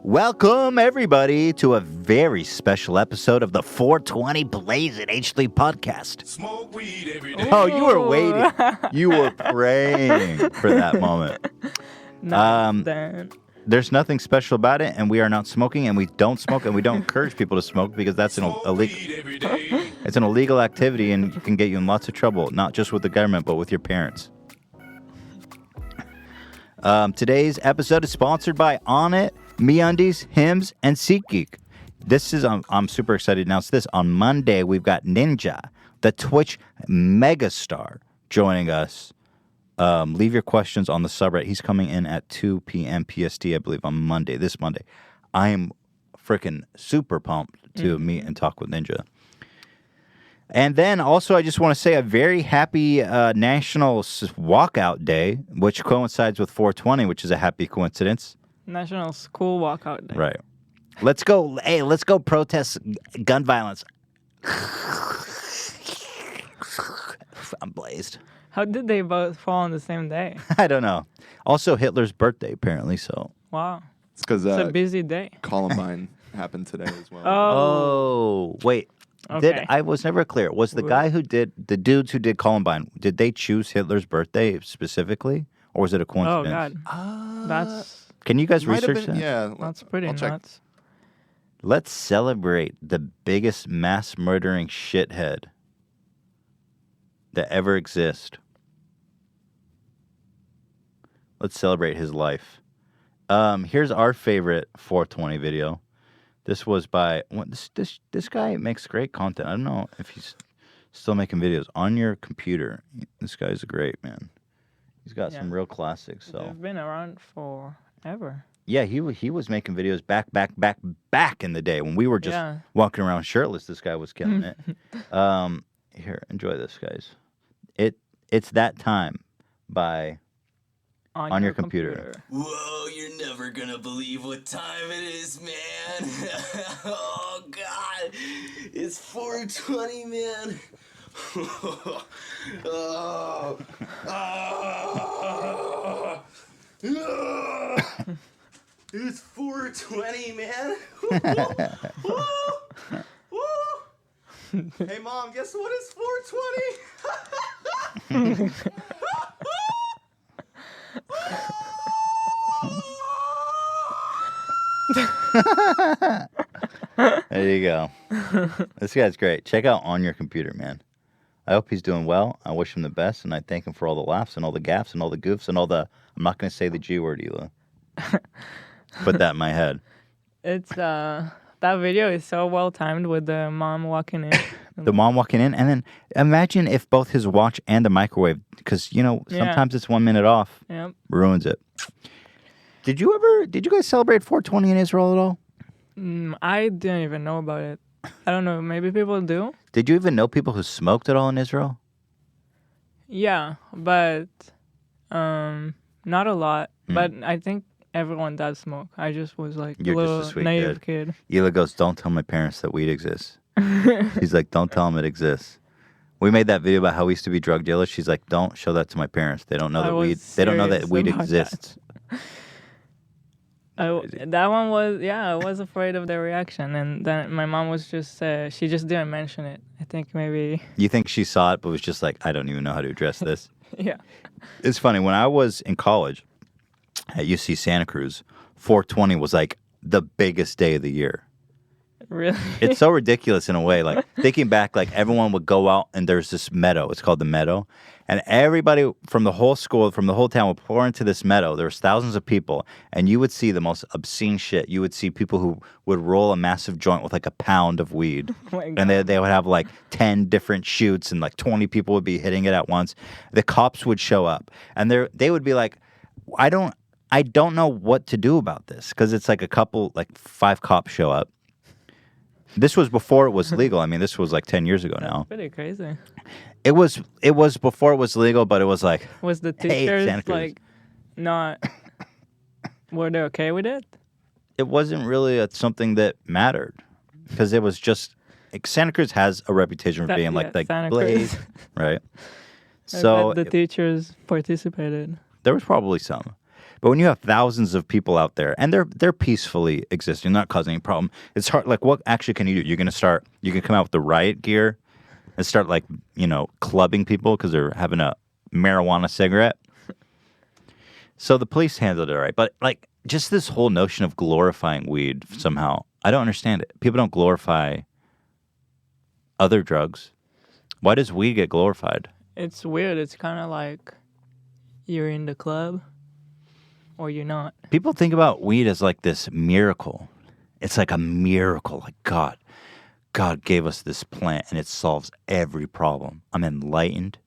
Welcome, everybody, to a very special episode of the 420 Blazing H3 podcast. Smoke weed every day. Oh, you were waiting. You were praying for that moment. There's nothing special about it, and we are not smoking, and we don't smoke, and we don't encourage people to smoke because that's an illegal. It's an illegal activity, and it can get you in lots of trouble, not just with the government, but with your parents. Today's episode is sponsored by Onnit, MeUndies, Hims, and SeatGeek. This is I'm super excited to announce this. On Monday, we've got Ninja, the Twitch megastar, joining us. Leave your questions on the subreddit. He's coming in at 2 p.m. PST, I believe, on Monday, this Monday. I am freaking super pumped to meet and talk with Ninja. And then also, I just want to say a very happy National Walkout Day, which coincides with 420, which is a happy coincidence. National School Walkout Day. Right. Let's go. Hey, let's go protest gun violence. I'm blazed. How did they both fall on the same day? I don't know. Also, Hitler's birthday, apparently, so. Wow. It's because it's a busy day. Columbine happened today as well. Oh, wait. Okay. I was never clear. Was the guy who did, the dudes who did Columbine, did they choose Hitler's birthday specifically? Or was it a coincidence? Oh, God. That's... Can you guys research that? Yeah. That's pretty nuts. Let's celebrate the biggest mass murdering shithead that ever exists. Let's celebrate his life. Here's our favorite 420 video. This was by this guy makes great content. I don't know if he's still making videos on your computer. This guy's great, man. He's got some real classics. So they've been around forever. Yeah, he was making videos back in the day when we were just walking around shirtless. This guy was killing it. Here, enjoy this, guys. It's That Time by On Your Computer. Whoa, you're never gonna believe what time it is, man. Oh, God. It's 4:20, man. Oh. It's 4:20, man. Hey, Mom, guess what? It's 4:20. There you go. This guy's great. Check out On Your Computer, man. I hope he's doing well. I wish him the best, and I thank him for all the laughs and all the gaffes and all the goofs and all the... I'm not going to say the G word, Hila. Put that in my head. It's, that video is so well timed with the mom walking in. The mom walking in, and then imagine if both his watch and the microwave, because, you know, sometimes it's 1 minute off, ruins it. Did you guys celebrate 420 in Israel at all? I didn't even know about it. I don't know, maybe people do? Did you even know people who smoked at all in Israel? Yeah, but not a lot. But I think everyone does smoke. I just was like a little naive kid. Hila goes, don't tell my parents that weed exists. He's like, don't tell them it exists. We made that video about how we used to be drug dealers. She's like, don't show that to my parents. They don't know that weed. They don't know that weed exists. That one was, I was afraid of their reaction, and then my mom was just, she just didn't mention it. I think maybe... You think she saw it, but was just like, I don't even know how to address this? Yeah. It's funny, when I was in college at UC Santa Cruz, 420 was like the biggest day of the year. Really? It's so ridiculous in a way. Like, thinking back, like, everyone would go out and there's this meadow. It's called the Meadow. And everybody from the whole school, from the whole town would pour into this meadow. There was thousands of people. And you would see the most obscene shit. You would see people who would roll a massive joint with like a pound of weed. Oh my God. And they would have like 10 different shoots and like 20 people would be hitting it at once. The cops would show up. And they would be like, I don't know what to do about this. Because it's like 5 cops show up. This was before it was legal. I mean, this was like 10 years ago now. That's pretty crazy. It was before it was legal, but it was like... Was the teachers like not... Were they okay with it? It wasn't really something that mattered. Because it was just... Like, Santa Cruz has a reputation for being like blaze, right? So the teachers participated. There was probably some. But when you have thousands of people out there and they're peacefully existing, not causing any problem, it's hard. Like, what actually can you do? You can come out with the riot gear and start like, clubbing people because they're having a marijuana cigarette. So the police handled it all right. But like, just this whole notion of glorifying weed somehow, I don't understand it. People don't glorify other drugs. Why does weed get glorified? It's weird. It's kind of like you're in the club or you're not. People think about weed as like this miracle. It's like a miracle. Like God gave us this plant and it solves every problem. I'm enlightened.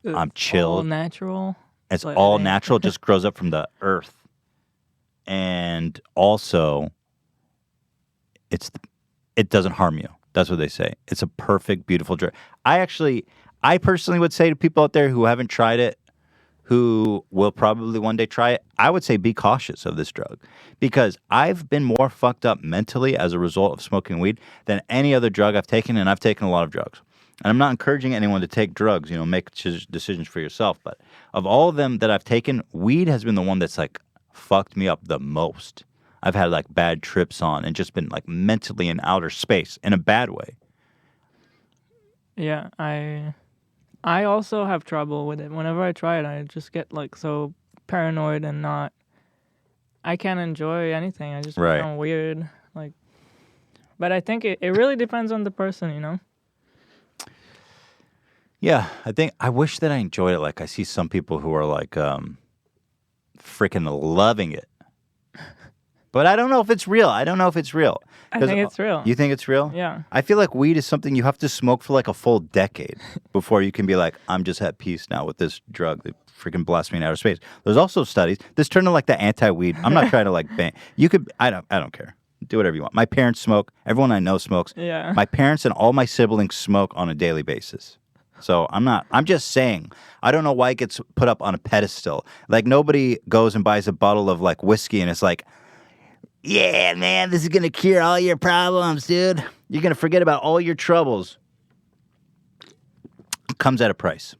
I'm chilled. All natural. It's all natural. It just grows up from the earth. And also, it doesn't harm you. That's what they say. It's a perfect, beautiful drug. I personally would say to people out there who haven't tried it, who will probably one day try it, I would say be cautious of this drug. Because I've been more fucked up mentally as a result of smoking weed than any other drug I've taken, and I've taken a lot of drugs. And I'm not encouraging anyone to take drugs, make decisions for yourself. But of all of them that I've taken, weed has been the one that's like fucked me up the most. I've had like bad trips on and just been like mentally in outer space in a bad way. Yeah, I also have trouble with it. Whenever I try it, I just get like so paranoid and I can't enjoy anything. I just become weird. But I think it really depends on the person, Yeah, I wish that I enjoyed it. Like I see some people who are like freaking loving it. But I don't know if it's real. I think it's real. You think it's real? Yeah. I feel like weed is something you have to smoke for like a full decade before you can be like, I'm just at peace now with this drug that freaking blasts me in outer space. There's also studies. This turned into like the anti-weed. I'm not trying to like ban. You could. I don't care. Do whatever you want. My parents smoke. Everyone I know smokes. Yeah. My parents and all my siblings smoke on a daily basis. So I'm just saying, I don't know why it gets put up on a pedestal. Like nobody goes and buys a bottle of like whiskey and it's like, yeah, man, this is going to cure all your problems, dude. You're going to forget about all your troubles. It comes at a price.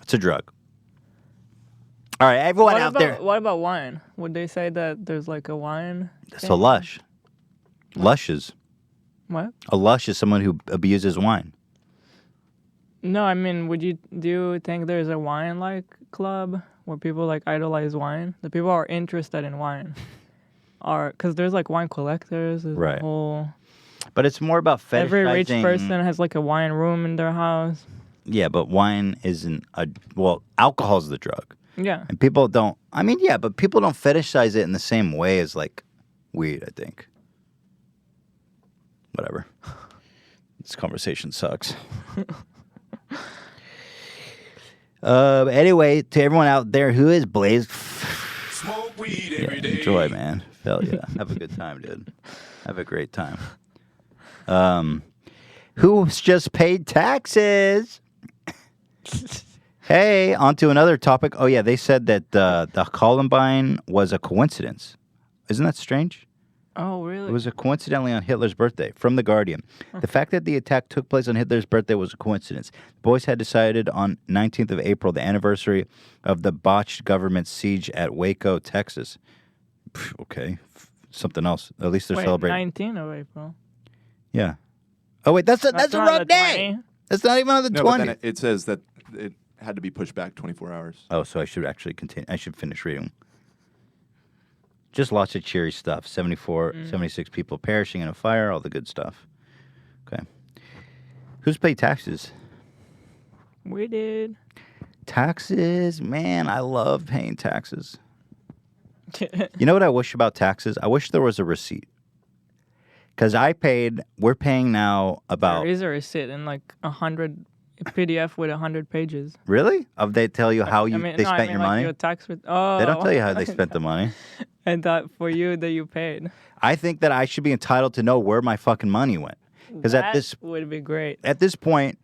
It's a drug. All right, everyone out there. What about wine? Would they say that there's like a wine? So lush. Lushes. What? A lush is someone who abuses wine. No, I mean, do you think there's a wine like club where people like idolize wine? The people are interested in wine. Because there's like wine collectors. There's right. But it's more about fetishizing. Every rich person has like a wine room in their house. Yeah, but wine isn't alcohol is the drug. Yeah. And people don't, but people don't fetishize it in the same way as like weed, I think. Whatever. This conversation sucks. Anyway, to everyone out there who is blazed, smoke weed every day. Enjoy, man. Hell yeah. Have a good time, dude. Have a great time. Who's just paid taxes? Hey, on to another topic. Oh, yeah, they said that the Columbine was a coincidence. Isn't that strange? Oh, really? It was coincidentally on Hitler's birthday, from The Guardian. The fact that the attack took place on Hitler's birthday was a coincidence. The boys had decided on 19th of April, the anniversary of the botched government siege at Waco, Texas. Okay, something else. At least they're celebrating. 19th of April. Yeah. Oh, wait, that's a wrong day. 20? That's not even on the 20th. But then it says that it had to be pushed back 24 hours. Oh, so I should actually continue. I should finish reading. Just lots of cheery stuff. 76 people perishing in a fire, all the good stuff. Okay. Who's paid taxes? We did. Taxes? Man, I love paying taxes. You know what I wish about taxes? I wish there was a receipt. Because we're paying now about... There is a receipt in like 100... PDF with 100 pages. Really? They tell you how they spent your money? Your tax They don't tell you how they spent the money. I thought for you that you paid. I think that I should be entitled to know where my fucking money went. Because would be great. At this point,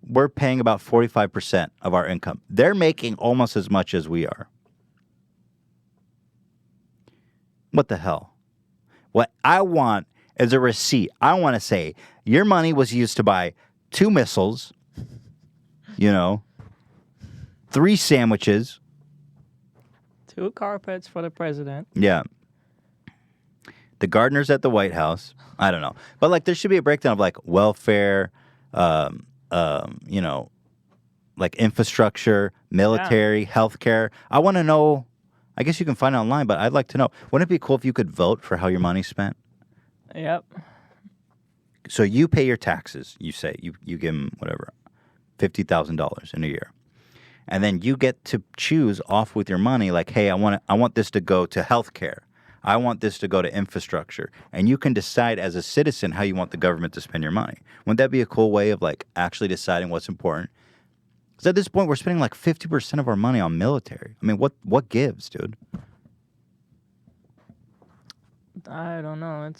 we're paying about 45% of our income. They're making almost as much as we are. What the hell? What I want is a receipt. I want to say, your money was used to buy 2 missiles, 3 sandwiches, 2 carpets for the president. Yeah. The gardeners at the White House. I don't know. But, like, there should be a breakdown of, like, welfare, you know, like infrastructure, military, healthcare. I want to know. I guess you can find it online, but I'd like to know. Wouldn't it be cool if you could vote for how your money's spent? Yep. So you pay your taxes. You say you give them whatever, $50,000 in a year, and then you get to choose off with your money. Like, hey, I want this to go to healthcare. I want this to go to infrastructure, and you can decide as a citizen how you want the government to spend your money. Wouldn't that be a cool way of like actually deciding what's important? Because at this point, we're spending like 50% of our money on military. I mean, what gives, dude? I don't know.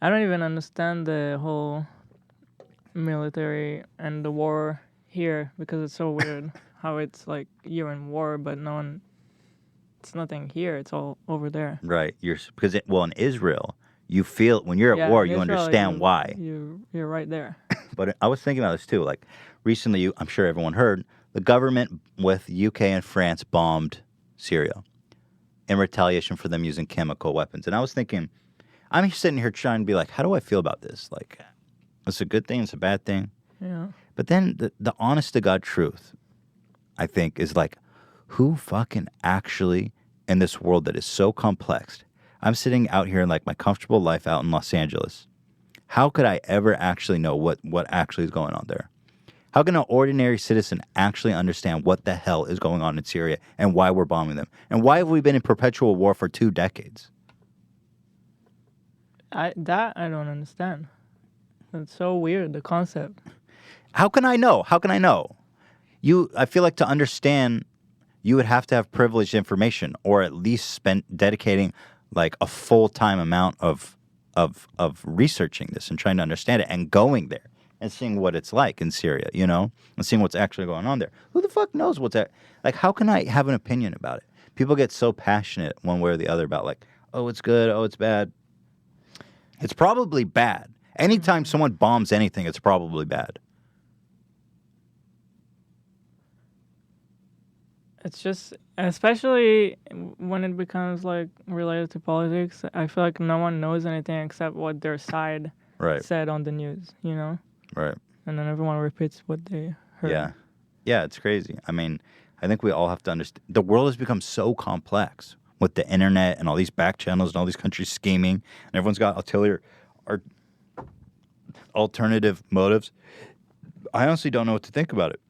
I don't even understand the whole military and the war here because it's so weird how it's like you're in war, but it's nothing here. It's all over there. Right. Because in Israel, you feel when you're at war, you understand why. You're right there. But I was thinking about this too. Like recently, I'm sure everyone heard the government with UK and France bombed Syria in retaliation for them using chemical weapons. And I was thinking, I'm sitting here trying to be like, how do I feel about this? Like, it's a good thing, it's a bad thing. Yeah. But then the honest to God truth, I think, is like, who fucking actually in this world that is so complex? I'm sitting out here in like my comfortable life out in Los Angeles. How could I ever actually know what actually is going on there? How can an ordinary citizen actually understand what the hell is going on in Syria and why we're bombing them? And why have we been in perpetual war for 2 decades? I don't understand. It's so weird, the concept. How can I know? I feel like to understand, you would have to have privileged information, or at least dedicating like a full-time amount of researching this and trying to understand it and going there and seeing what it's like in Syria, you know, and seeing what's actually going on there. Who the fuck knows what's that? Like, how can I have an opinion about it? People get so passionate one way or the other about like, oh, it's good, oh, it's bad. It's probably bad. Anytime someone bombs anything, it's probably bad. It's just, especially when it becomes like related to politics, I feel like no one knows anything except what their side said on the news, you know? Right. And then everyone repeats what they heard. Yeah. Yeah, it's crazy. I mean, I think we all have to understand. The world has become so complex with the internet and all these back channels and all these countries scheming, and everyone's got alternative motives. I honestly don't know what to think about it.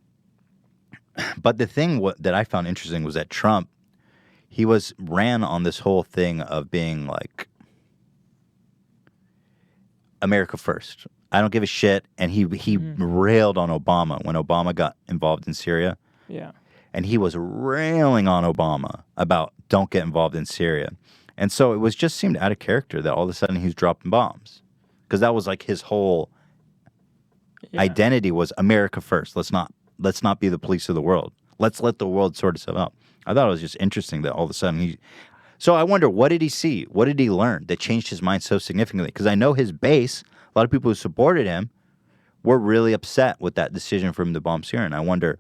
But the thing that I found interesting was that Trump, he ran on this whole thing of being like America first. I don't give a shit. And he railed on Obama when Obama got involved in Syria. Yeah. And he was railing on Obama about don't get involved in Syria. And so it just seemed out of character that all of a sudden he's dropping bombs. Because that was like his whole identity was America first. Let's not be the police of the world. Let's let the world sort itself out. I thought it was just interesting that all of a sudden So I wonder, what did he see? What did he learn that changed his mind so significantly? Because I know his base, a lot of people who supported him, were really upset with that decision for him to bomb Syria. And I wonder,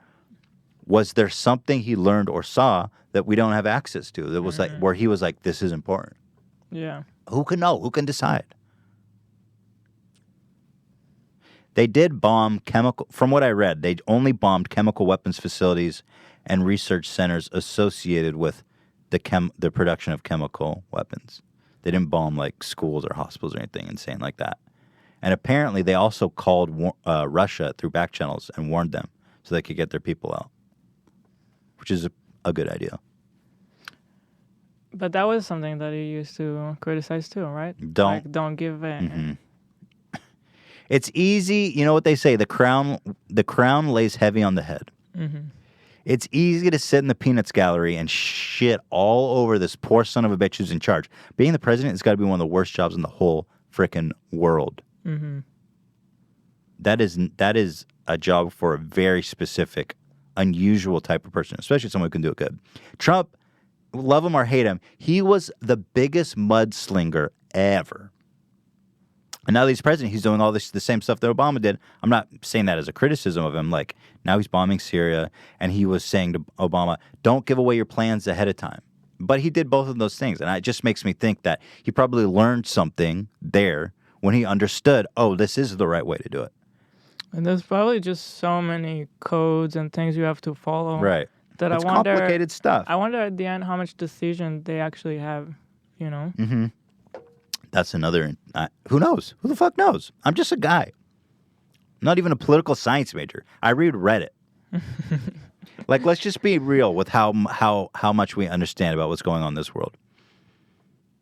was there something he learned or saw that we don't have access to? That was like where he was like, this is important. Yeah. Who can know? Who can decide? They did bomb from what I read, they only bombed chemical weapons facilities and research centers associated with the production of chemical weapons. They didn't bomb like schools or hospitals or anything insane like that. And apparently they also called Russia through back channels and warned them so they could get their people out, which is a good idea. But that was something that he used to criticize too, right? Don't give in. Mm-hmm. It's easy, you know what they say, the crown lays heavy on the head. Mm-hmm. It's easy to sit in the peanuts gallery and shit all over this poor son of a bitch who's in charge. Being the president has got to be one of the worst jobs in the whole frickin' world. Mm-hmm. That is a job for a very specific, unusual type of person, especially someone who can do it good. Trump, love him or hate him, he was the biggest mudslinger ever. And now that he's president, he's doing all the same stuff that Obama did. I'm not saying that as a criticism of him. Like, now he's bombing Syria, and he was saying to Obama, don't give away your plans ahead of time. But he did both of those things, and it just makes me think that he probably learned something there when he understood, oh, this is the right way to do it. And there's probably just so many codes and things you have to follow. Right. That It's I wonder, complicated stuff. I wonder at the end how much decision they actually have, you know? Mm-hmm. That's another... who knows? Who the fuck knows? I'm just a guy. Not even a political science major. I read Reddit. Like, let's just be real with how much we understand about what's going on in this world.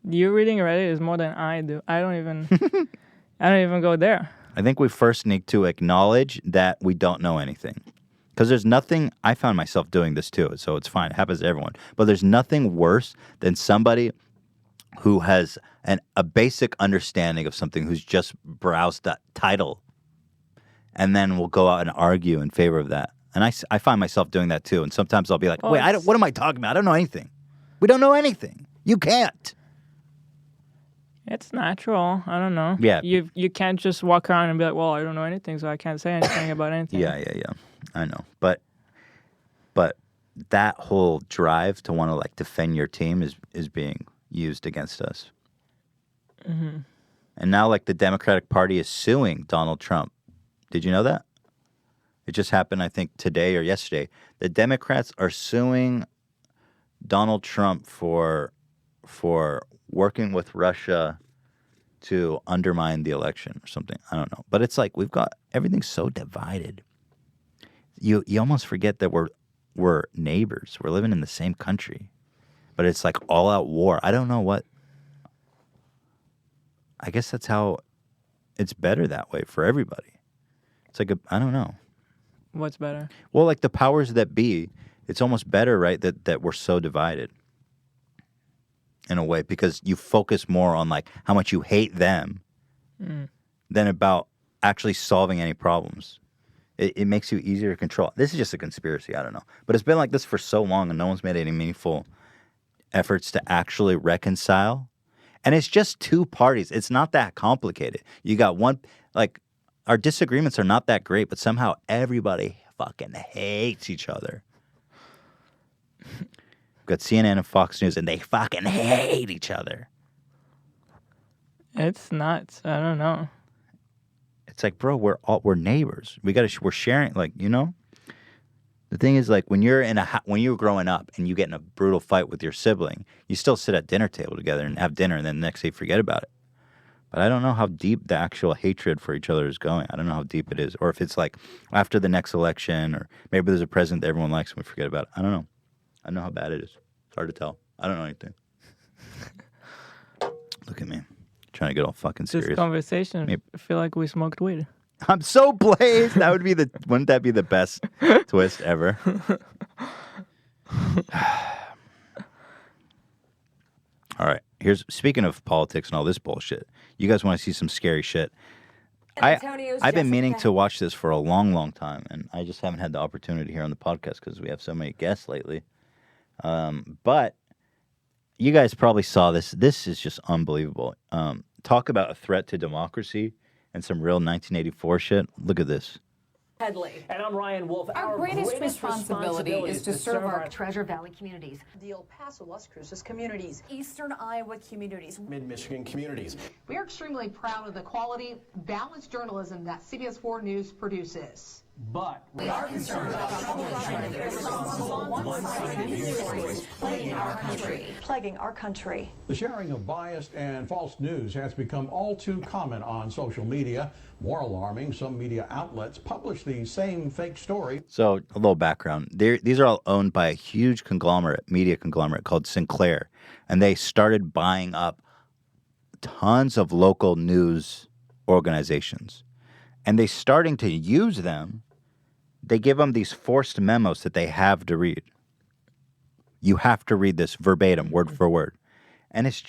You reading Reddit is more than I do. I don't even go there. I think we first need to acknowledge that we don't know anything. Because there's nothing... I found myself doing this too, so it's fine. It happens to everyone. But there's nothing worse than somebody who has a basic understanding of something, who's just browsed that title, and then will go out and argue in favor of that. And I find myself doing that too. And sometimes I'll be like, wait, what am I talking about? I don't know anything. We don't know anything. You can't. It's natural. I don't know. Yeah. You can't just walk around and be like, well, I don't know anything, so I can't say anything about anything. Yeah. I know. But that whole drive to want to like defend your team is being used against us. Mm-hmm. And now like the Democratic Party is suing Donald Trump. Did you know that? It just happened, I think, today or yesterday. The Democrats are suing Donald Trump for working with Russia to undermine the election or something. I don't know. But it's like we've got everything so divided. You almost forget that we're neighbors. We're living in the same country. But it's like all out war. I don't know what. I guess that's how it's better that way for everybody. It's like I don't know. What's better? Well, like the powers that be, it's almost better, right, that we're so divided in a way, because you focus more on like how much you hate them than about actually solving any problems. It makes you easier to control. This is just a conspiracy. I don't know. But it's been like this for so long, and no one's made any meaningful efforts to actually reconcile. And it's just two parties. It's not that complicated. You got one, like, our disagreements are not that great, but somehow everybody fucking hates each other. We've got CNN and Fox News, and they fucking hate each other. It's nuts. I don't know. It's like, bro, we're neighbors. We're sharing, like, you know. The thing is, like, when you're growing up and you get in a brutal fight with your sibling, you still sit at dinner table together and have dinner, and then the next day you forget about it. But I don't know how deep the actual hatred for each other is going. I don't know how deep it is, or if it's like after the next election, or maybe there's a president that everyone likes and we forget about it. I don't know. I don't know how bad it is. It's hard to tell. I don't know anything. Look at me. Trying to get all fucking serious. This conversation, I feel like we smoked weed. I'm so blazed. Wouldn't that be the best twist ever? All right. Speaking of politics and all this bullshit. You guys want to see some scary shit? I've been meaning to watch this for a long, long time, and I just haven't had the opportunity here on the podcast because we have so many guests lately. But you guys probably saw this. This is just unbelievable. Talk about a threat to democracy and some real 1984 shit. Look at this. Headley. And I'm Ryan Wolf. Our greatest responsibility is to serve our Treasure Valley communities, the El Paso, Las Cruces communities, Eastern Iowa communities, Mid-Michigan communities. We are extremely proud of the quality, balanced journalism that CBS 4 News produces. But we are concerned about troubling irresponsible one-sided news stories plaguing our country. The sharing of biased and false news has become all too common on social media. More alarming, some media outlets publish the same fake story. So, a little background. These are all owned by a huge media conglomerate called Sinclair. And they started buying up tons of local news organizations. And they starting to use them. They give them these forced memos that they have to read. You have to read this verbatim, word for word. And it's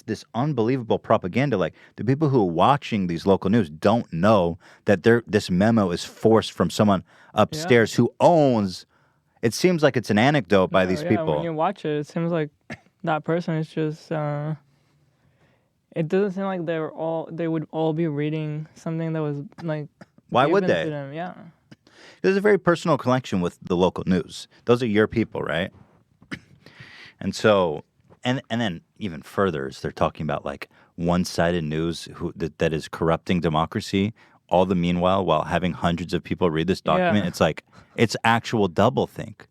this unbelievable propaganda. Like, the people who are watching these local news don't know that this memo is forced from someone upstairs who owns. It seems like it's an anecdote by these people. When you watch it, it seems like that person is just It doesn't seem like they would all be reading something that was like. Why would given they? to them. Yeah. There's a very personal connection with the local news. Those are your people, right? And so, and then even further, is they're talking about like one-sided news that is corrupting democracy. All the meanwhile, while having hundreds of people read this document, it's like it's actual doublethink.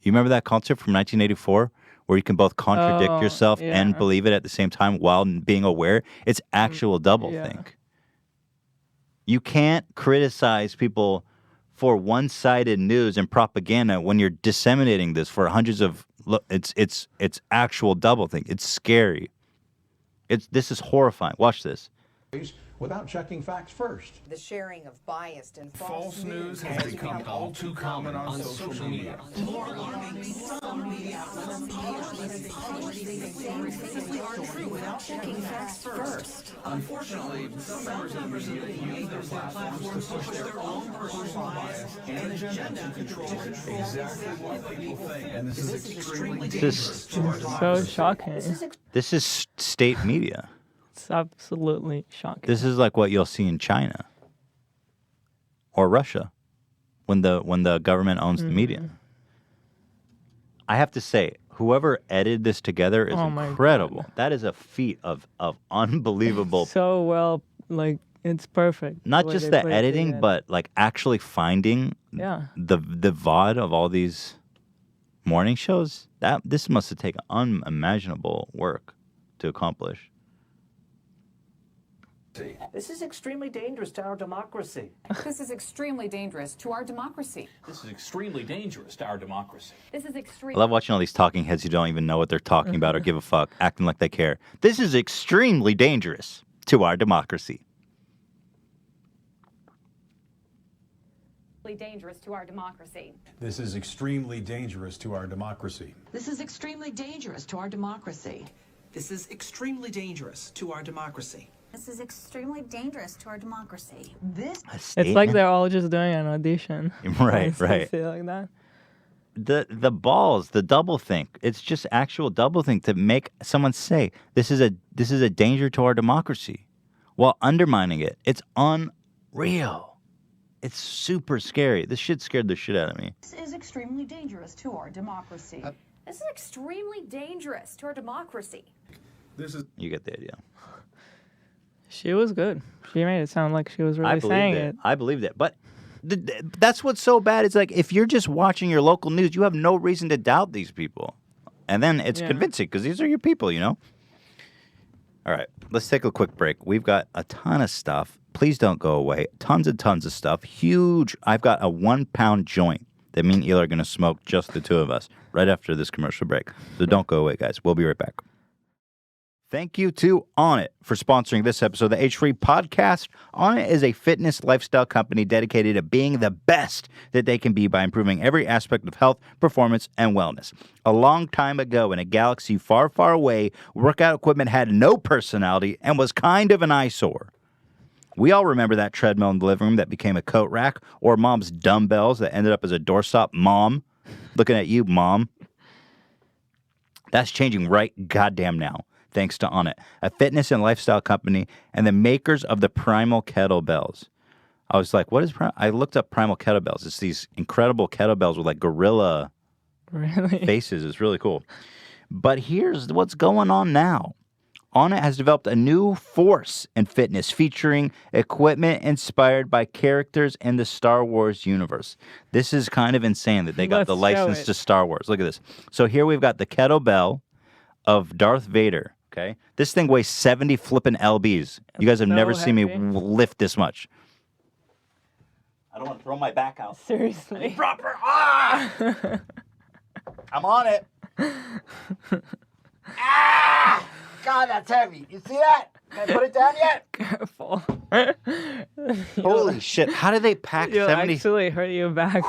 You remember that concept from 1984, where you can both contradict yourself and believe it at the same time while being aware? It's actual doublethink. You can't criticize people for one-sided news and propaganda when you're disseminating this for hundreds of. Look, it's actual doublethink. It's scary. This is horrifying. Watch this. Without checking facts first. The sharing of biased and false news has become all too common on social media. More alarming, some media outlets publicly aren't true without checking facts first. Unfortunately, some members of the media use their platforms to push their own personal bias and agenda to control exactly what people think. And this is extremely dangerous. So shocking. This is state media. It's absolutely shocking. This is like what you'll see in China or Russia when the government owns the media. I have to say, whoever edited this together is incredible. That is a feat of unbelievable. So well, like it's perfect. Not just the editing, but like actually finding the VOD of all these morning shows. This must have taken unimaginable work to accomplish. This is extremely dangerous to our democracy. This is extremely dangerous to our democracy. This is extremely dangerous to our democracy. This is I extremely. love watching all these talking heads who don't even know what they're talking about or give a fuck, acting like they care. This is extremely dangerous to our democracy. Dangerous to our democracy. This is extremely dangerous to our democracy. This is extremely dangerous to our democracy. This is extremely dangerous to our democracy. This is extremely dangerous to our democracy. It's like they're all just doing an audition. Right. Say like that. The balls, the doublethink. It's just actual doublethink to make someone say this is a danger to our democracy, while undermining it. It's unreal. It's super scary. This shit scared the shit out of me. This is extremely dangerous to our democracy. This is extremely dangerous to our democracy. You get the idea. She was good. She made it sound like she was really saying it. I believed it. But that's what's so bad. It's like if you're just watching your local news, you have no reason to doubt these people. And then it's convincing because these are your people, you know? All right, let's take a quick break. We've got a ton of stuff. Please don't go away. Tons and tons of stuff. Huge. I've got a 1 pound joint that me and Hila are going to smoke, just the two of us, right after this commercial break. So don't go away, guys. We'll be right back. Thank you to Onnit for sponsoring this episode of the H3 podcast. Onnit is a fitness lifestyle company dedicated to being the best that they can be by improving every aspect of health, performance, and wellness. A long time ago in a galaxy far, far away, workout equipment had no personality and was kind of an eyesore. We all remember that treadmill in the living room that became a coat rack, or mom's dumbbells that ended up as a doorstop. Mom, looking at you, mom. That's changing right goddamn now, thanks to Onnit, a fitness and lifestyle company and the makers of the Primal Kettlebells. I was like, what is I looked up Primal Kettlebells. It's these incredible kettlebells with like gorilla faces. It's really cool. But here's what's going on now. Onnit has developed a new force in fitness featuring equipment inspired by characters in the Star Wars universe. This is kind of insane that they got the license to Star Wars. Look at this. So here we've got the kettlebell of Darth Vader, okay? This thing weighs 70 flippin' lbs. You guys have never seen me lift this much. I don't want to throw my back out. Seriously. Proper. Ah! I'm on it. Ah! God, that's heavy. You see that? Can I put it down yet? Careful. Holy shit. How do they pack 70? Actually hurt your back.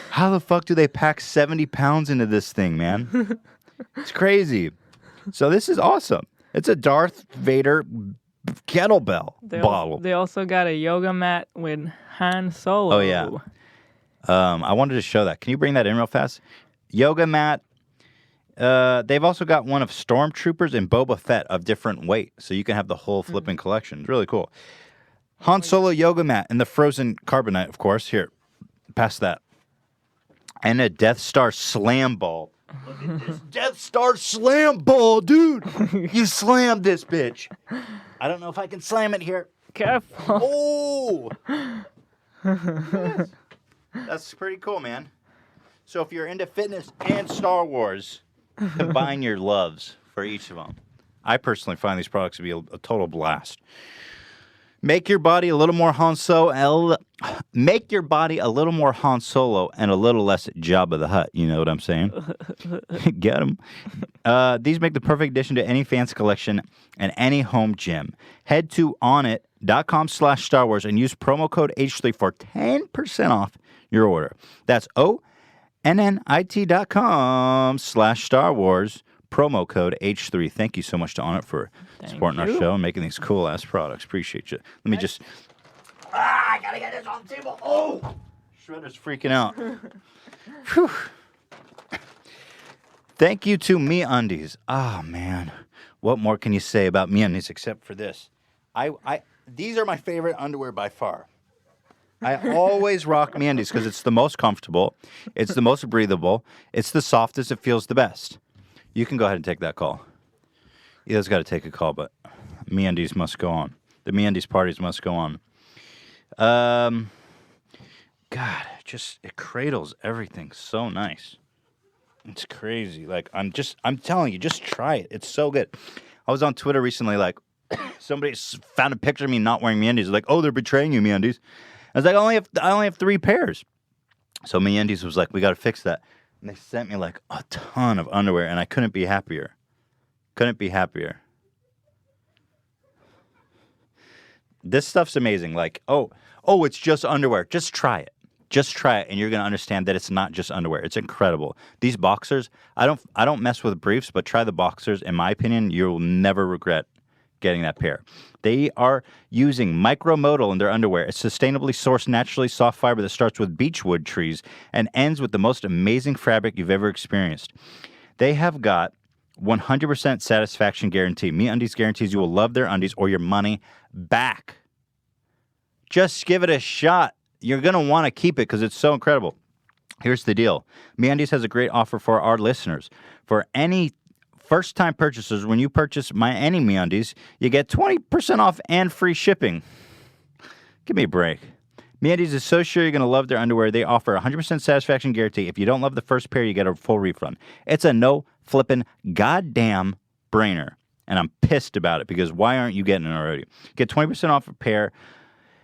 How the fuck do they pack 70 pounds into this thing, man? It's crazy. So this is awesome. It's a Darth Vader kettlebell bottle. They also got a yoga mat with Han Solo. Oh, yeah. I wanted to show that. Can you bring that in real fast? Yoga mat. They've also got one of Stormtroopers and Boba Fett of different weight, so you can have the whole flipping collection. It's really cool. Han Solo yoga mat and the frozen carbonite, of course. Here, pass that. And a Death Star slam ball. Look at this Death Star slam ball, dude. You slammed this bitch. I don't know if I can slam it here. Careful. Oh. Yes. That's pretty cool, man. So if you're into fitness and Star Wars, combine your loves for each of them. I personally find these products to be a total blast. Make your body a little more Han Solo. Make your body a little more Han Solo and a little less Jabba the Hutt. You know what I'm saying? Get them. These make the perfect addition to any fancy collection and any home gym. Head to onit.com/Star Wars and use promo code H3 for 10% off your order. That's ONNIT.com/Star Wars. Promo code H3. Thank you so much to Onnit for supporting our show and making these cool ass products. Appreciate you. Let me just. I gotta get this on the table. Oh, Shredder's freaking out. Whew. Thank you to MeUndies. Oh man, what more can you say about MeUndies except for this? These are my favorite underwear by far. I always rock MeUndies because it's the most comfortable, it's the most breathable, it's the softest, it feels the best. You can go ahead and take that call. Hila's got to take a call, but MeUndies must go on. The MeUndies parties must go on. God, it cradles everything so nice. It's crazy. Like, I'm telling you, just try it. It's so good. I was on Twitter recently, like, somebody found a picture of me not wearing MeUndies. Like, oh, they're betraying you, MeUndies. I was like, I only have 3 pairs. So MeUndies was like, we got to fix that. And they sent me like a ton of underwear, and I couldn't be happier. This stuff's amazing. Like, oh, it's just underwear. Just try it. And you're going to understand that it's not just underwear. It's incredible. These boxers, I don't mess with briefs, but try the boxers. In my opinion, you'll never regret getting that pair. They are using micromodal in their underwear. It's sustainably sourced, naturally soft fiber that starts with beechwood trees and ends with the most amazing fabric you've ever experienced. They have got 100% satisfaction guarantee. MeUndies guarantees you will love their undies or your money back. Just give it a shot. You're going to want to keep it because it's so incredible. Here's the deal. MeUndies has a great offer for our listeners. For any first-time purchasers, when you purchase any MeUndies, you get 20% off and free shipping. Give me a break. MeUndies is so sure you're going to love their underwear, they offer a 100% satisfaction guarantee. If you don't love the first pair, you get a full refund. It's a no-flippin' goddamn brainer, and I'm pissed about it because why aren't you getting it already? Get 20% off a pair.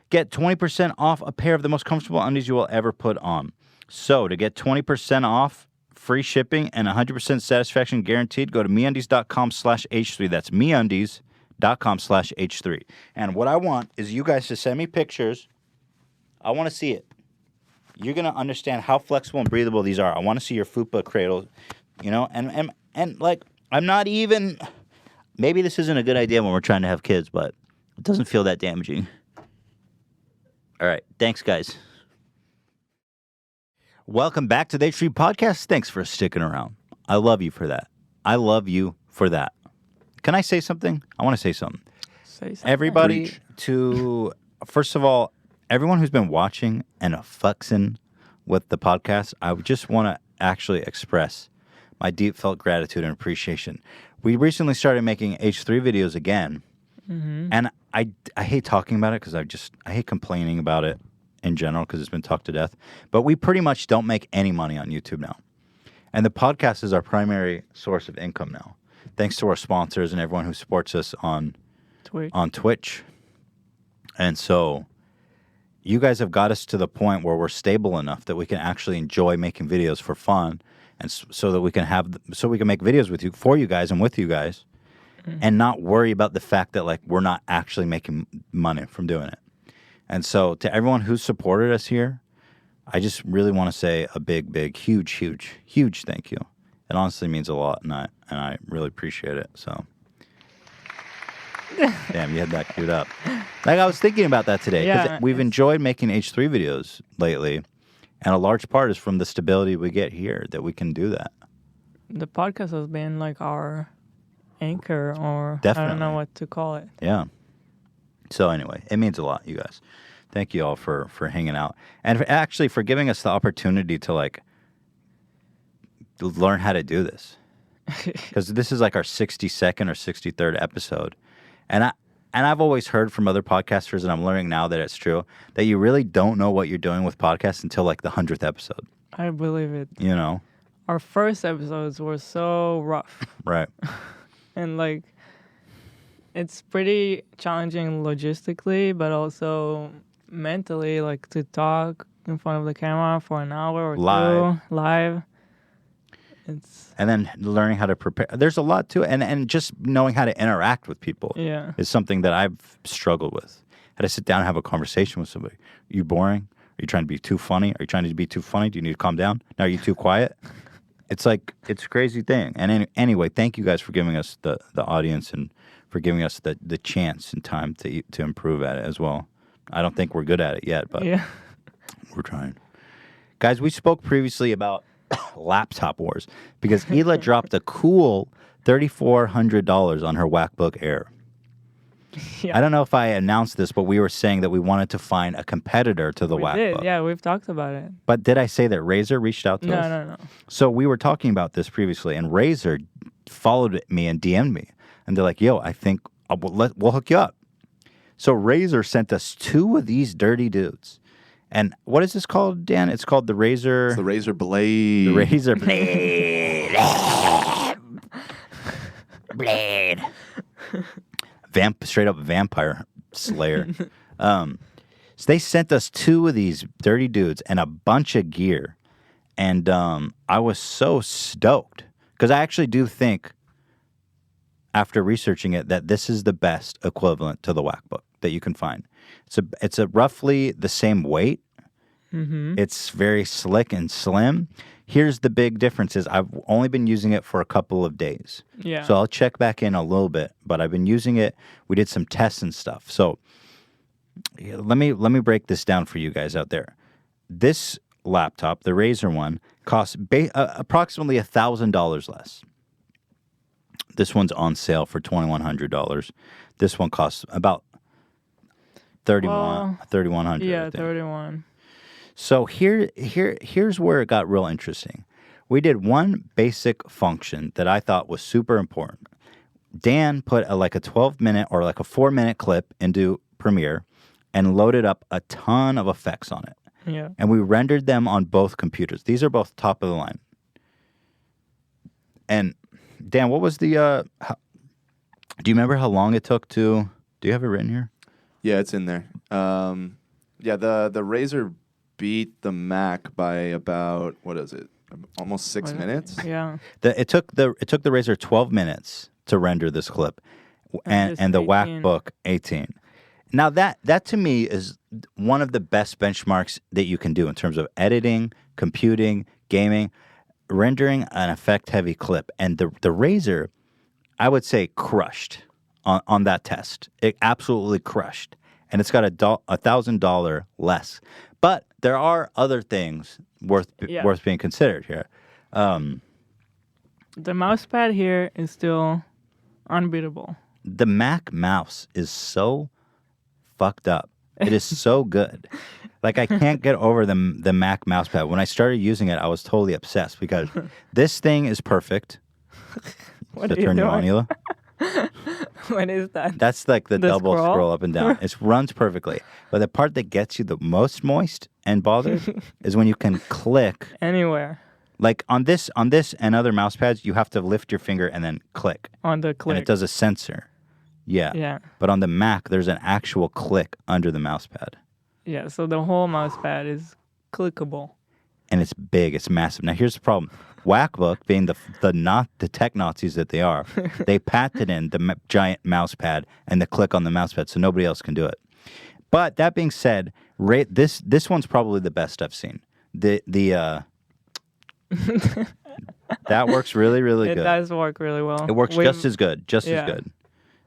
Get 20% off a pair of the most comfortable undies you will ever put on. So, to get 20% off, free shipping, and 100% satisfaction guaranteed, go to MeUndies.com/H3. That's MeUndies.com/H3. And what I want is you guys to send me pictures. I want to see it. You're going to understand how flexible and breathable these are. I want to see your fupa cradle, and like, I'm not even, maybe this isn't a good idea when we're trying to have kids, but it doesn't feel that damaging. All right. Thanks, guys. Welcome back to the H3 Podcast. Thanks for sticking around. I love you for that. Can I say something? I want to say something. Say something. Everybody first of all, everyone who's been watching and fuxing with the podcast, I just want to actually express my deep felt gratitude and appreciation. We recently started making H3 videos again, and I hate talking about it because I hate complaining about it in general because it's been talked to death. But we pretty much don't make any money on YouTube now. And the podcast is our primary source of income now, thanks to our sponsors and everyone who supports us on Twitch. And so you guys have got us to the point where we're stable enough that we can actually enjoy making videos for fun, and so that we can make videos for you guys and with you guys, and not worry about the fact that like we're not actually making money from doing it. And so to everyone who supported us here, I just really want to say a big, huge thank you. It honestly means a lot, and I really appreciate it. So, damn, you had that queued up. Like, I was thinking about that today because we've enjoyed making H3 videos lately, and a large part is from the stability we get here that we can do that. the podcast has been like our anchor, or I Definitely. don't know what to call it. Yeah. So anyway, it means a lot, you guys. Thank you all for hanging out and for giving us the opportunity to like learn how to do this, because this is like our 62nd or 63rd episode, and I've always heard from other podcasters, and I'm learning now that it's true, that you really don't know what you're doing with podcasts until like the 100th episode. I believe it. You know, our first episodes were so rough. Right. And like, it's pretty challenging logistically, but also mentally, like to talk in front of the camera for an hour or two live. And then learning how to prepare. There's a lot to it. And just knowing how to interact with people is something that I've struggled with. How to sit down and have a conversation with somebody. Are you boring? Are you trying to be too funny? Are you trying to be too funny? Do you need to calm down? Now, are you too quiet? It's like, it's a crazy thing. And anyway, thank you guys for giving us the audience and for giving us the chance and time to improve at it as well. I don't think we're good at it yet, but we're trying. Guys, we spoke previously about laptop wars because Hila dropped a cool $3,400 on her MacBook Air. I don't know if I announced this, but we were saying that we wanted to find a competitor to the MacBook. Yeah, we've talked about it. But did I say that Razer reached out to us? No. So we were talking about this previously, and Razer followed me and DM'd me. And they're like, yo, I think we'll hook you up. So Razer sent us 2 of these dirty dudes. And what is this called, Dan? It's called the Razer... It's the Razer Blade. The Razer Blade. Blade. Straight up vampire slayer. So they sent us 2 of these dirty dudes and a bunch of gear. And I was so stoked. Because I actually do think, after researching it, that this is the best equivalent to the MacBook that you can find. It's a roughly the same weight. Mm-hmm. It's very slick and slim. Here's the big difference is I've only been using it for a couple of days. Yeah. So I'll check back in a little bit, but I've been using it. We did some tests and stuff. So let me break this down for you guys out there. This laptop, the Razer one, costs approximately $1,000 less. This one's on sale for $2,100. This one costs about $3,100. Yeah, 31. So here's where it got real interesting. We did one basic function that I thought was super important. Dan put a 12-minute or like a 4-minute clip into Premiere and loaded up a ton of effects on it. Yeah. And we rendered them on both computers. These are both top of the line. And Dan, what was the do you remember how long it took to... Do you have it written here? Yeah, it's in there. Yeah, the Razer beat the Mac by about, what is it? Almost 6 minutes? Yeah. It took the Razer 12 minutes to render this clip, and the 18. MacBook 18. Now that to me is one of the best benchmarks that you can do in terms of editing, computing, gaming, rendering an effect-heavy clip. And the Razer, I would say, crushed on that test. It absolutely crushed. And it's got $1,000 less. But there are other things worth being considered here. The mouse pad here is still unbeatable. The Mac mouse is so fucked up. It is so good. Like, I can't get over the Mac mouse pad. When I started using it, I was totally obsessed because this thing is perfect. What are turn you you on, doing? Hila? What is that? That's like the double scroll? scroll up and down. It runs perfectly. But the part that gets you the most moist and bothered is when you can click anywhere. Like on this and other mouse pads, you have to lift your finger and then click. On the click. And it does a sensor. Yeah. Yeah. But on the Mac, there's an actual click under the mouse pad. Yeah, so the whole mouse pad is clickable. And it's big. It's massive. Now, here's the problem. MacBook, being the tech Nazis that they are, they patented in the giant mouse pad and the click on the mouse pad, so nobody else can do it. But that being said, this one's probably the best I've seen. That works really, really good. It does work really well. It works just as good, as good.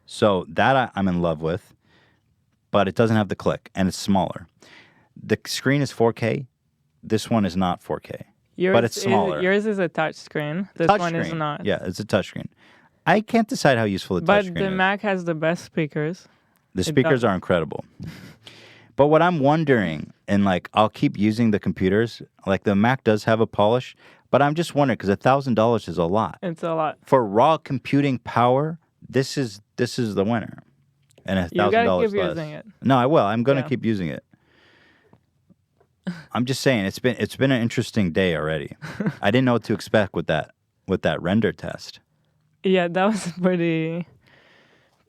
So that I'm in love with, but it doesn't have the click, and it's smaller. The screen is 4K. This one is not 4K. but it's smaller. Yours is a touch screen. This one is not. Yeah, it's a touchscreen. I can't decide how useful the touch screen is. But the Mac has the best speakers. The speakers are incredible. But what I'm wondering, and like I'll keep using the computers, like the Mac does have a polish, but I'm just wondering because $1,000 is a lot. It's a lot. For raw computing power, this is the winner. And $1,000 You gotta keep less. using it. No, I will. I'm going to keep using it. I'm just saying it's been an interesting day already. I didn't know what to expect with that render test. Yeah, that was pretty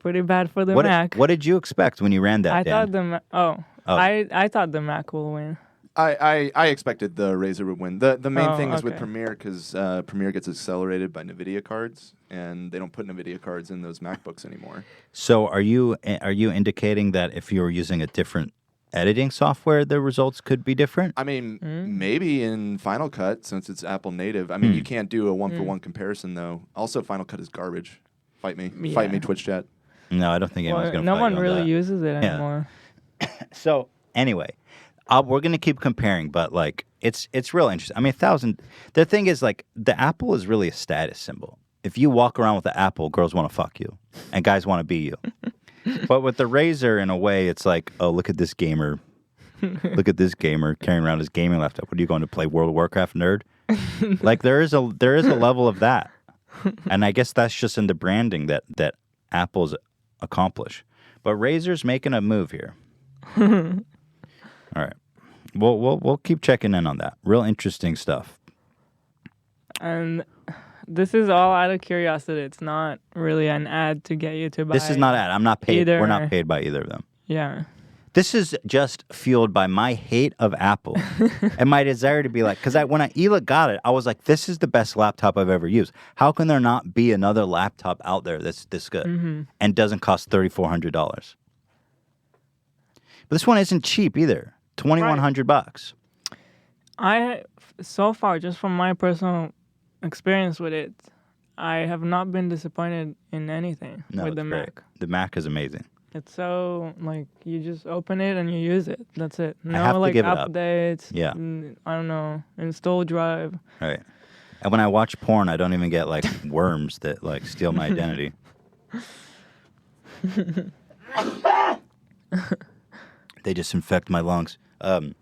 bad for the Mac. What did you expect when you ran that? I Dan? thought I thought the Mac will win. I expected the Razer would win. The main thing is with okay. Premiere because Premiere gets accelerated by NVIDIA cards, and they don't put NVIDIA cards in those MacBooks anymore. So are you indicating that if you were using a different editing software, the results could be different? I mean, maybe in Final Cut, since it's Apple native. I mean, you can't do a one-for-one comparison, though. Also, Final Cut is garbage. Fight me. Yeah. Fight me, Twitch chat. No, I don't think anyone's going to fight No one you on really that. uses it anymore. So, anyway, we're going to keep comparing, but, like, it's real interesting. I mean, the thing is, like, the Apple is really a status symbol. If you walk around with the Apple, girls want to fuck you, and guys want to be you. But with the Razer, in a way, it's like, oh, look at this gamer. Look at this gamer carrying around his gaming laptop. What are you going to play, World of Warcraft, nerd? Like, there is a level of that. And I guess that's just in the branding that Apple's accomplish. But Razer's making a move here. All right. We'll keep checking in on that. Real interesting stuff. And this is all out of curiosity. It's not really an ad to get you to buy. This is not ad. I'm not paid. Either. We're not paid by either of them. Yeah. This is just fueled by my hate of Apple and my desire to be like, because when Hila got it, I was like, this is the best laptop I've ever used. How can there not be another laptop out there that's this good and doesn't cost $3,400? But this one isn't cheap either. $2,100. So far, just from my personal experience with it, I have not been disappointed in anything with the Mac. The Mac is amazing. It's so, like, you just open it and you use it. That's it. I have No, to like, give it up. updates. Yeah. I don't know. Install Drive. Right. And when I watch porn, I don't even get, like, worms that, like, steal my identity. They just infect my lungs. I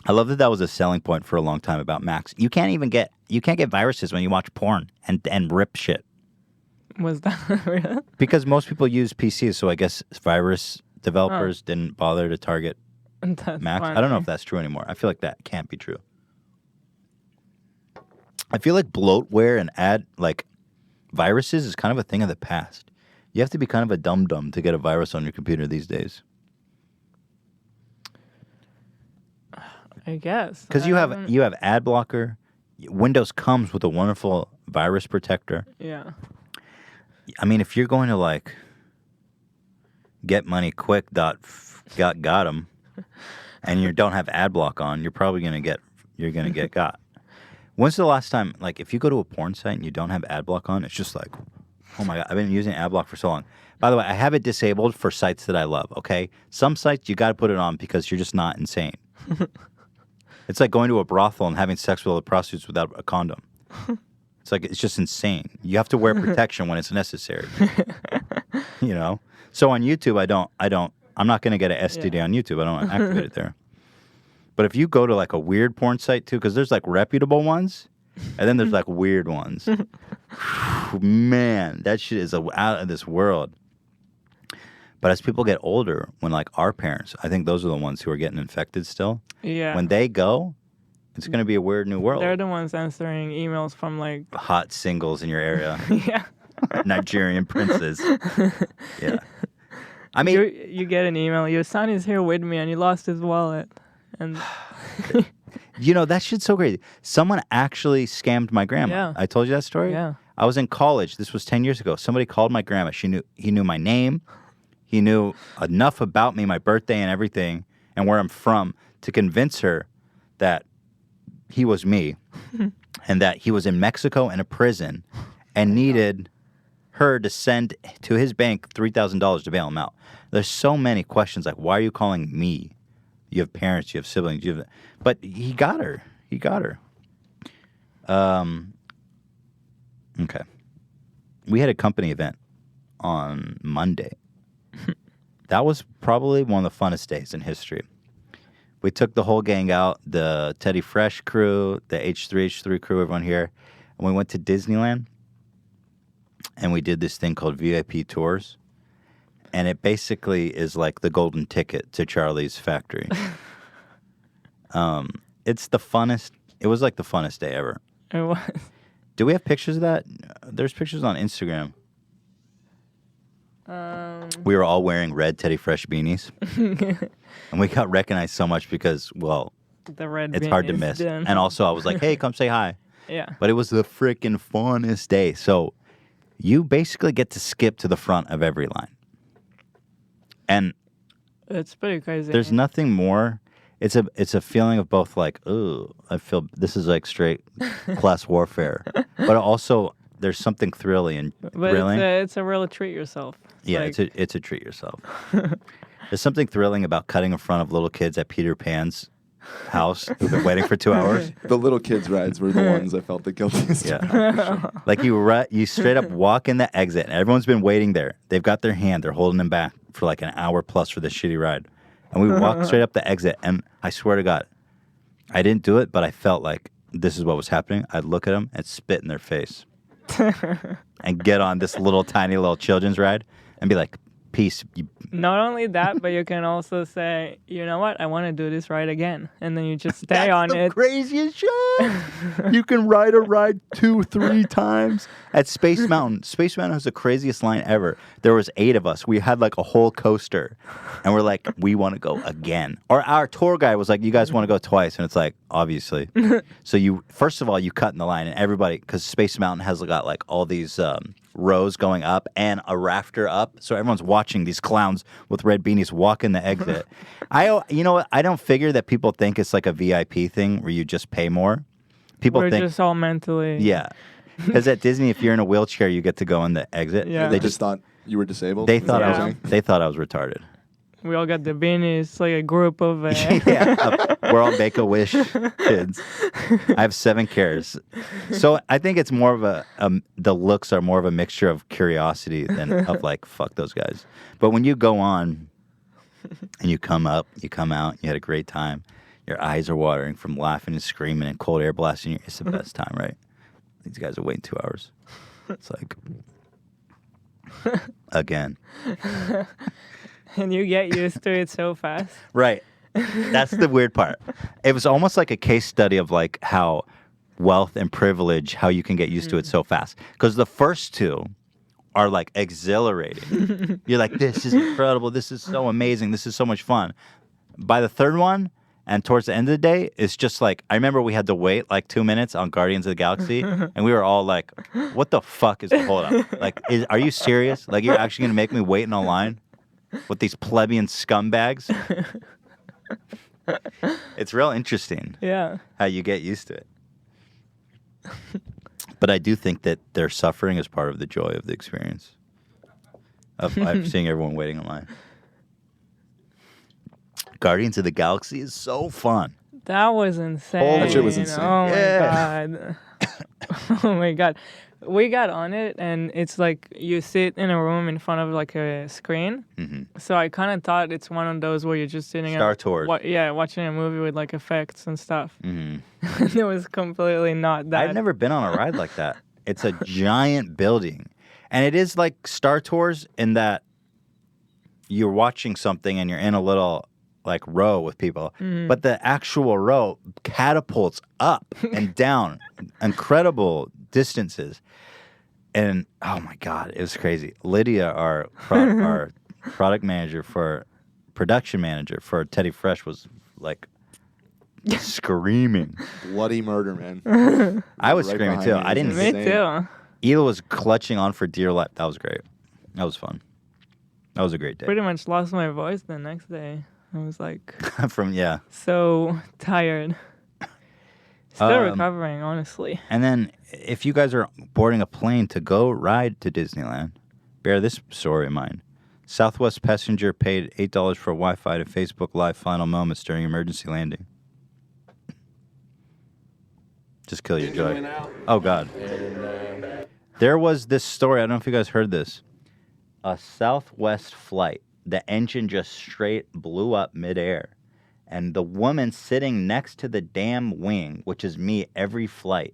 love that was a selling point for a long time about Macs. You can't get viruses when you watch porn and rip shit. Was that real? Because most people use PCs, so I guess virus developers didn't bother to target That's Macs. funny. I don't know if that's true anymore. I feel like that can't be true. I feel like bloatware and viruses is kind of a thing of the past. You have to be kind of a dum-dum to get a virus on your computer these days. I guess. Because you have ad blocker. Windows comes with a wonderful virus protector. Yeah. I mean, if you're going to like get money quick got 'em, and you don't have ad block on, you're probably gonna get got. When's the last time, like, if you go to a porn site and you don't have ad block on, it's just like, oh my God, I've been using ad block for so long. By the way, I have it disabled for sites that I love. Okay, some sites you got to put it on because you're just not insane. It's like going to a brothel and having sex with all the prostitutes without a condom. It's just insane. You have to wear protection when it's necessary. You know? So on YouTube, I'm not going to get an STD on YouTube. I don't activate it there. But if you go to like a weird porn site too, because there's like reputable ones, and then there's like weird ones. Man, that shit is out of this world. But as people get older, when like our parents, I think those are the ones who are getting infected still. Yeah. When they go, it's going to be a weird new world. They're the ones answering emails from like hot singles in your area. Yeah. Nigerian princes. Yeah. I mean, you get an email. Your son is here with me, and he lost his wallet. And you know that shit's so crazy. Someone actually scammed my grandma. Yeah. I told you that story. Yeah. I was in college. This was 10 years ago. Somebody called my grandma. He knew my name. He knew enough about me, my birthday and everything, and where I'm from to convince her that he was me and that he was in Mexico in a prison and needed her to send to his bank $3,000 to bail him out. There's so many questions like, why are you calling me? You have parents, you have siblings, but he got her. He got her. Okay. We had a company event on Monday. That was probably one of the funnest days in history. We took the whole gang out, the Teddy Fresh crew, the H3H3 crew, everyone here, and we went to Disneyland, and we did this thing called VIP tours, and it basically is like the golden ticket to Charlie's factory. It's the funnest. It was like the funnest day ever. It was. Do we have pictures of that? There's pictures on Instagram. We were all wearing red Teddy Fresh beanies. And we got recognized so much because, well, the red it's hard to beanies miss. didn't. And also I was like, hey, come say hi. Yeah. But it was the freaking funnest day. So you basically get to skip to the front of every line. And it's pretty crazy. there's nothing more. It's a feeling of both like, ooh, I feel this is like straight class warfare. But also there's something thrilling and But it's a real treat yourself. Yeah, Like, it's a treat yourself. There's something thrilling about cutting in front of little kids at Peter Pan's house who've been waiting for 2 hours. The little kids' rides were the ones I felt the guiltiest about. Yeah. Like you straight up walk in the exit and everyone's been waiting there. They've got their hand, they're holding them back for like an hour plus for this shitty ride. And we walked straight up the exit and I swear to God, I didn't do it, but I felt like this is what was happening. I'd look at them and spit in their face. And get on this little tiny little children's ride and be like, peace. Not only that, but you can also say, you know what, I want to do this ride again. And then you just stay on it. Craziest shit. You can ride a ride 2-3 times at Space Mountain. Space Mountain has the craziest line ever. There was 8 of us. We had like a whole coaster. And we're like, we want to go again. Or our tour guy was like, you guys want to go twice? And it's like, obviously. So you, first of all, you cut in the line and everybody, because Space Mountain has got like all these rows going up and a rafter up. So everyone's watching these clowns with red beanies walk in the exit. You know what? I don't figure that people think it's like a VIP thing where you just pay more. People We're think just all mentally. Yeah. Because at Disney, if you're in a wheelchair, you get to go in the exit. Yeah. They just thought you were disabled? They Is that thought what I you're was. saying? They thought I was retarded. We all got the beanies, like a group of. We're all Make-A-Wish kids. I have 7 cares. So I think it's more of the looks are more of a mixture of curiosity than of like, fuck those guys. But when you go on and you come up, you come out, you had a great time. Your eyes are watering from laughing and screaming and cold air blasting you. It's the best time, right? These guys are waiting 2 hours. It's like, again. And you get used to it so fast. Right. That's the weird part. It was almost like a case study of like how wealth and privilege, how you can get used to it so fast. Because the first 2 are like exhilarating. You're like, this is incredible. This is so amazing. This is so much fun. By the 3rd one, and towards the end of the day, it's just like, I remember we had to wait like 2 minutes on Guardians of the Galaxy, and we were all like, what the fuck is the hold up? Like, are you serious? Like, you're actually going to make me wait in a line with these plebeian scumbags? It's real interesting. Yeah. How you get used to it. But I do think that their suffering is part of the joy of the experience of seeing everyone waiting in line. Guardians of the Galaxy is so fun. That was insane. That shit was insane. Oh my god. Oh my god. We got on it, and it's like you sit in a room in front of like a screen. Mm-hmm. So I kind of thought it's one of those where you're just sitting Star Tours. watching a movie with like effects and stuff. Mm-hmm. And it was completely not that. I've never been on a ride like that. It's a giant building. And it is like Star Tours in that you're watching something and you're in a little like row with people. Mhm. But the actual row catapults up and down incredible distances. And oh my God, it was crazy. Lydia, our production manager for Teddy Fresh, was like screaming. Bloody murder, man. I was Right screaming behind too. you. I didn't. Me too. Hila was clutching on for dear life. That was great. That was fun. That was a great day. Pretty much lost my voice the next day. I was like Yeah. so tired. Still recovering, honestly. And then if you guys are boarding a plane to go ride to Disneyland, bear this story in mind. Southwest passenger paid $8 for Wi-Fi to Facebook Live final moments during emergency landing. Just kill your joy. Oh, God. There was this story. I don't know if you guys heard this. A Southwest flight. The engine just straight blew up midair. And the woman sitting next to the damn wing, which is me every flight.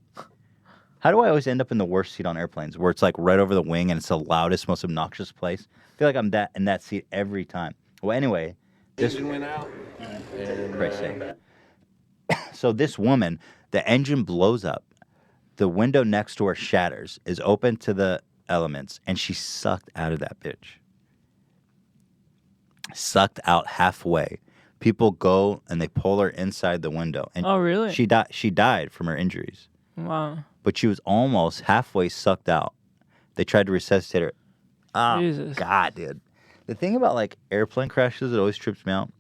How do I always end up in the worst seat on airplanes, where it's like right over the wing and it's the loudest, most obnoxious place? I feel like I'm in that seat every time. Well, anyway, this engine went out. Christ's sake. So this woman, the engine blows up. The window next to her shatters, is open to the elements, and she sucked out of that bitch. Sucked out halfway. People go and they pull her inside the window. And oh, really? She died from her injuries. Wow. But she was almost halfway sucked out. They tried to resuscitate her. Oh, Jesus. God, dude. The thing about, like, airplane crashes that always trips me out,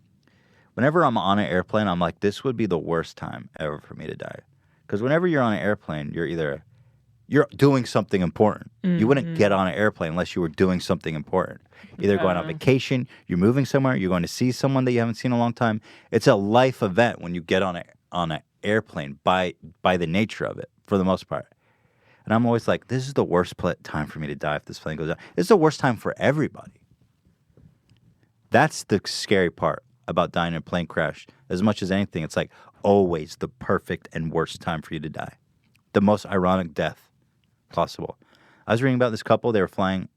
whenever I'm on an airplane, I'm like, this would be the worst time ever for me to die. Because whenever you're on an airplane, you're doing something important. Mm-hmm. You wouldn't get on an airplane unless you were doing something important. Either going on vacation, you're moving somewhere, you're going to see someone that you haven't seen in a long time. It's a life event when you get on an airplane by the nature of it, for the most part. And I'm always like, this is the worst time for me to die if this plane goes down. It's the worst time for everybody. That's the scary part about dying in a plane crash. As much as anything, it's like always the perfect and worst time for you to die. The most ironic death possible. I was reading about this couple. They were flying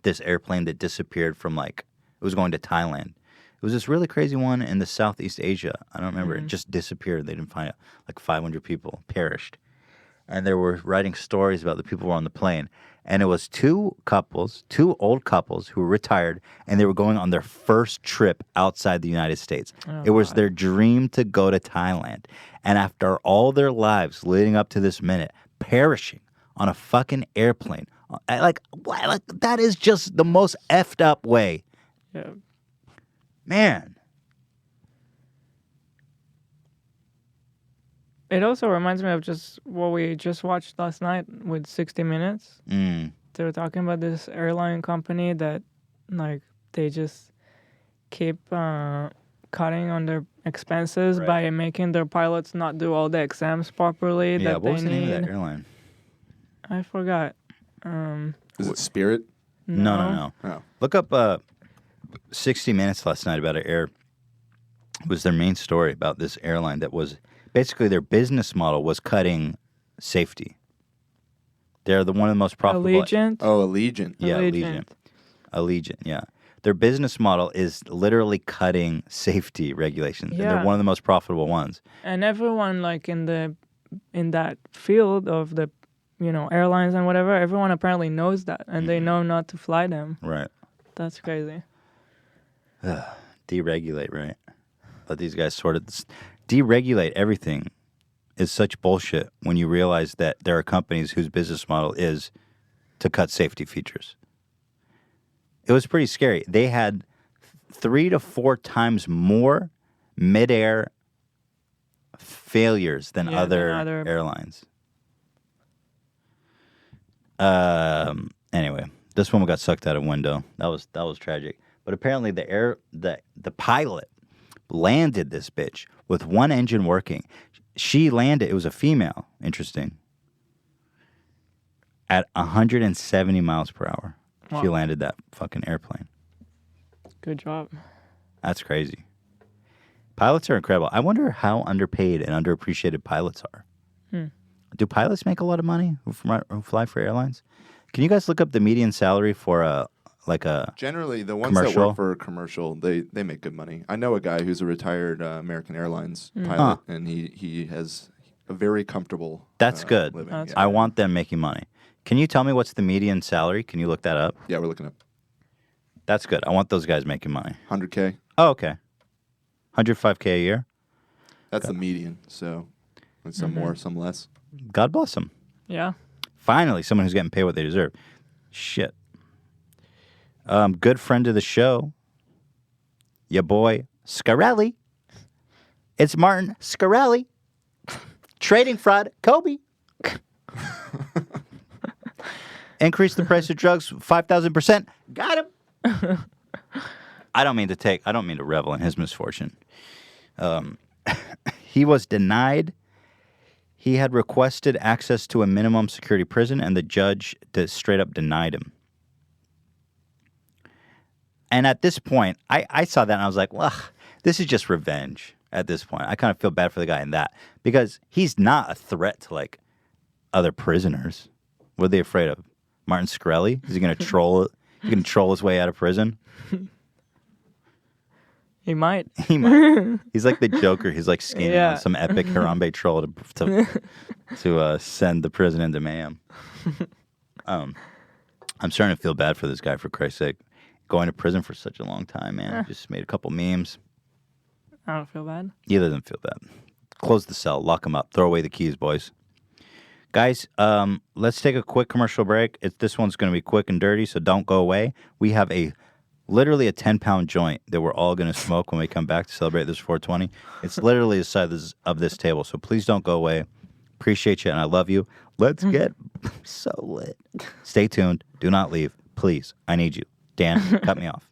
this airplane that disappeared from, like, it was going to Thailand. It was this really crazy one in the Southeast Asia. I don't remember. It just disappeared. They didn't find it. Like 500 people perished. And they were writing stories about the people who were on the plane. And it was two old couples who were retired, and they were going on their first trip outside the United States. Oh, it was their dream to go to Thailand. And after all their lives leading up to this minute, perishing on a fucking airplane. Like, that is just the most effed up way. Yeah. Man. It also reminds me of just what we just watched last night with 60 Minutes. Mm. They were talking about this airline company that, like, they just keep cutting on their expenses by making their pilots not do all the exams properly that they need. What was the name of that airline? I forgot. Is it Spirit? No. Oh. Look up 60 Minutes last night about it was their main story about this airline that was basically their business model was cutting safety. They're one of the most profitable. Allegiant? Oh, Allegiant. Yeah, Allegiant, yeah. Their business model is literally cutting safety regulations, and they're one of the most profitable ones. And everyone, like, in that field of the, airlines and whatever, everyone apparently knows that, and they know not to fly them. Right. That's crazy. Deregulate, right? Let these guys sort of deregulate everything is such bullshit when you realize that there are companies whose business model is to cut safety features. It was pretty scary. They had 3 to 4 times more midair failures than other airlines. Anyway, this woman got sucked out a window. That was tragic. But apparently the pilot landed this bitch with one engine working. She landed, it was a female, interesting, at 170 miles per hour. Wow. She landed that fucking airplane. Good job. That's crazy. Pilots are incredible. I wonder how underpaid and underappreciated pilots are. Do pilots make a lot of money who fly for airlines? Can you guys look up the median salary for a generally the ones that work for a commercial, they make good money. I know a guy who's a retired American Airlines pilot, and he has a very comfortable That's good. living. That's I want them making money. Can you tell me what's the median salary? Can you look that up? Yeah, we're looking up. That's good. I want those guys making money. 100K. Oh, okay. 105K a year? That's the median, so some more, some less. God bless them. Yeah. Finally, someone who's getting paid what they deserve. Shit. Good friend of the show, your boy Scarelli. It's Martin Scarelli. Trading fraud, Kobe. Increase the price of drugs 5,000%. Got him. I don't mean to revel in his misfortune. He was denied He had requested access to a minimum security prison, and the judge straight up denied him. And at this point, I saw that and I was like, well, this is just revenge at this point. I kind of feel bad for the guy in that because he's not a threat to like other prisoners. What are they afraid of? Martin Shkreli? Is he going to troll it? He can troll his way out of prison? He might. He might. He's like the Joker. He's like scheming on some epic Harambe troll to send the prison into mayhem. I'm starting to feel bad for this guy, for Christ's sake. Going to prison for such a long time, man. Just made a couple memes. I don't feel bad. He doesn't feel bad. Close the cell. Lock him up. Throw away the keys, boys. Guys, let's take a quick commercial break. This one's going to be quick and dirty, so don't go away. We have literally a 10-pound joint that we're all going to smoke when we come back to celebrate this 420. It's literally the size of this table, so please don't go away. Appreciate you, and I love you. Let's get so lit. Stay tuned. Do not leave. Please. I need you. Dan, cut me off.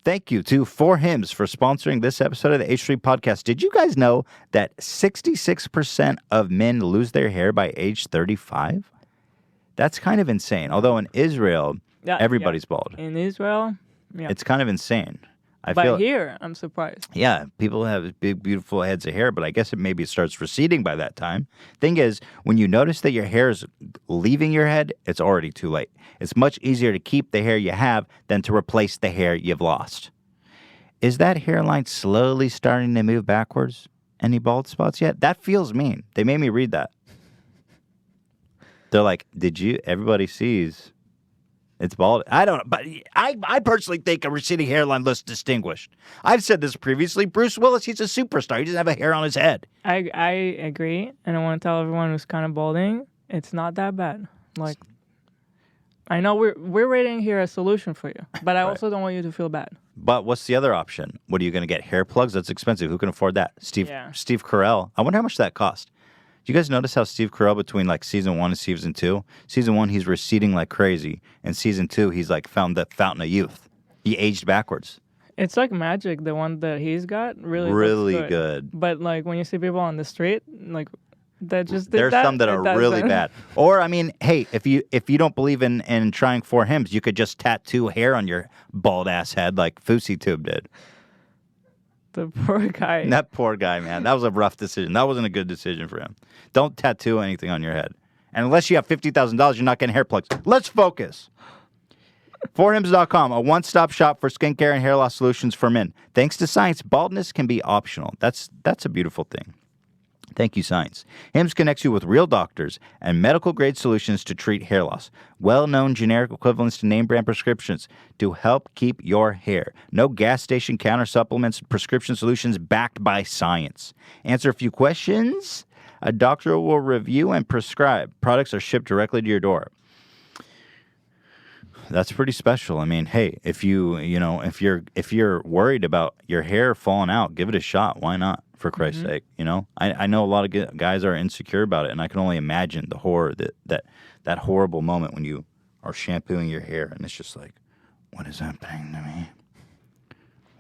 Thank you to 4Hims for sponsoring this episode of the H3 Podcast. Did you guys know that 66% of men lose their hair by age 35? That's kind of insane. Although in Israel, everybody's bald. In Israel, yeah. It's kind of insane. But here, I'm surprised. Yeah, people have big, beautiful heads of hair, but I guess maybe starts receding by that time. Thing is, when you notice that your hair is leaving your head, it's already too late. It's much easier to keep the hair you have than to replace the hair you've lost. Is that hairline slowly starting to move backwards? Any bald spots yet? That feels mean. They made me read that. They're like, everybody sees... It's bald. I don't know, but I personally think a receding hairline looks distinguished. I've said this previously. Bruce Willis, he's a superstar. He doesn't have a hair on his head. I agree, and I want to tell everyone who's kind of balding, it's not that bad. Like, I know we're rating here a solution for you, but I also don't want you to feel bad. But what's the other option? What are you going to get? Hair plugs? That's expensive. Who can afford that? Steve Carell. I wonder how much that cost. Do you guys notice how Steve Carell, between like season 1 and season 2, season 1 he's receding like crazy, and season 2 he's like found the fountain of youth. He aged backwards. It's like magic. The one that he's got really good. But like when you see people on the street, like that just there's some that are really bad. Or I mean, hey, if you don't believe in trying 4Hims, you could just tattoo hair on your bald ass head like Fousey Tube did. The poor guy. That poor guy, man. That was a rough decision. That wasn't a good decision for him. Don't tattoo anything on your head. And unless you have $50,000, you're not getting hair plugs. Let's focus. 4hims.com, a one-stop shop for skincare and hair loss solutions for men. Thanks to science, baldness can be optional. That's a beautiful thing. Thank you, science. Hims connects you with real doctors and medical-grade solutions to treat hair loss. Well-known generic equivalents to name-brand prescriptions to help keep your hair. No gas station counter supplements, prescription solutions backed by science. Answer a few questions. A doctor will review and prescribe. Products are shipped directly to your door. That's pretty special. I mean, hey, if you're worried about your hair falling out, give it a shot. Why not? For Christ's sake, I know a lot of guys are insecure about it, and I can only imagine the horror that horrible moment when you are shampooing your hair, and it's just like, what is happening to me?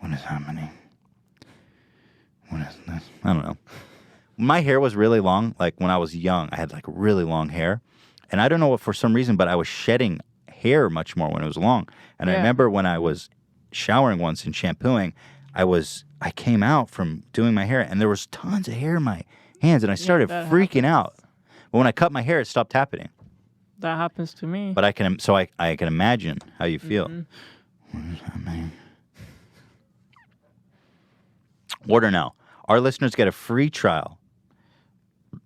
What is happening? What is this? I don't know. My hair was really long. Like when I was young, I had like really long hair, and I don't know what, for some reason, but I was shedding hair much more when it was long. And I remember when I was showering once and shampooing, I came out from doing my hair and there was tons of hair in my hands and I started freaking out. But when I cut my hair, it stopped happening. That happens to me. But I can imagine how you feel. What is happening? Order now. Our listeners get a free trial.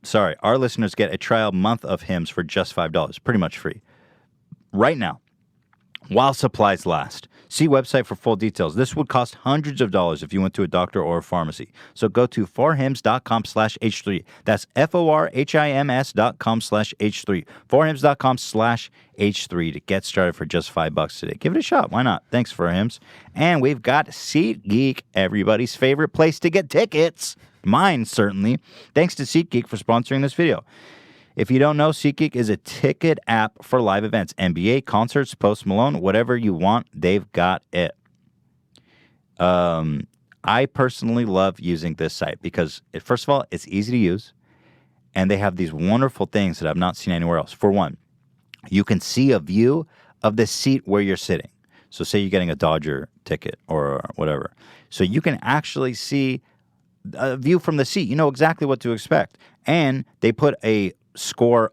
Sorry, our listeners get a trial month of Hims for just $5, pretty much free. Right now, while supplies last. See website for full details. This would cost hundreds of dollars if you went to a doctor or a pharmacy. So go to 4hims.com/H3. That's FORHIMS.com/H3. 4hims.com/H3 to get started for just $5 today. Give it a shot. Why not? Thanks, 4Hims. And we've got SeatGeek, everybody's favorite place to get tickets. Mine, certainly. Thanks to SeatGeek for sponsoring this video. If you don't know, SeatGeek is a ticket app for live events. NBA, concerts, Post Malone, whatever you want, they've got it. I personally love using this site because, first of all, it's easy to use. and they have these wonderful things that I've not seen anywhere else. For one, you can see a view of the seat where you're sitting. So say you're getting a Dodger ticket or whatever. So you can actually see a view from the seat. You know exactly what to expect. And they put a score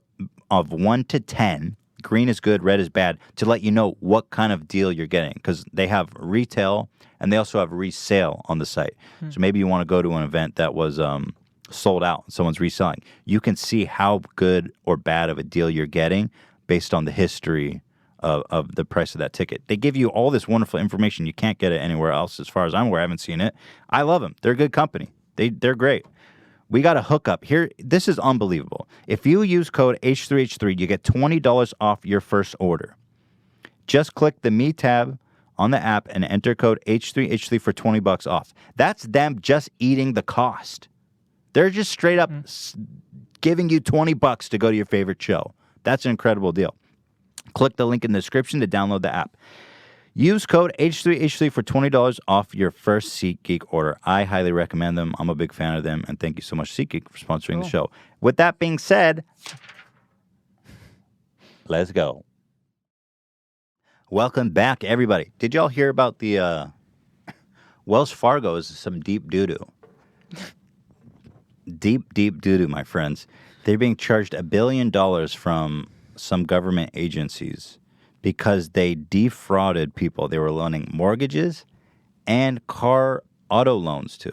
of 1 to 10. Green is good, red is bad, to let you know what kind of deal you're getting. Because they have retail and they also have resale on the site. So maybe you want to go to an event that was sold out, someone's reselling. You can see how good or bad of a deal you're getting based on the history of the price of that ticket. They give you all this wonderful information. You can't get it anywhere else as far as I'm aware. I haven't seen it. I love them. They're a good company. They're great. We got a hookup here. This is unbelievable. If you use code H3H3, you get $20 off your first order. Just click the Me tab on the app and enter code H3H3 for $20 off. That's them just eating the cost. They're just straight up giving you $20 to go to your favorite show. That's an incredible deal. Click the link in the description to download the app. Use code H3H3 for $20 off your first SeatGeek order. I highly recommend them. I'm a big fan of them, and thank you so much, SeatGeek, for sponsoring the show. With that being said, let's go. Welcome back, everybody. Did y'all hear about the Wells Fargo is some deep doo-doo? Deep doo-doo, my friends. They're being charged $1 billion from some government agencies because they defrauded people they were loaning mortgages and auto loans to.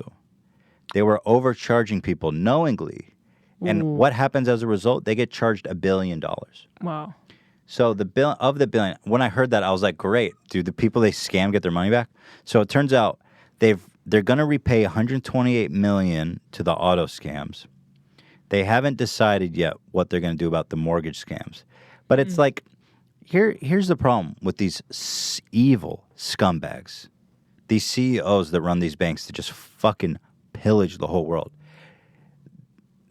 They were overcharging people knowingly. And what happens as a result? They get charged $1 billion. Wow. So the billion, when I heard that, I was like, great. Do the people they scam get their money back? So it turns out they're going to repay $128 million to the auto scams. They haven't decided yet what they're going to do about the mortgage scams. But it's like, here's the problem with these evil scumbags. These CEOs that run these banks that just fucking pillage the whole world.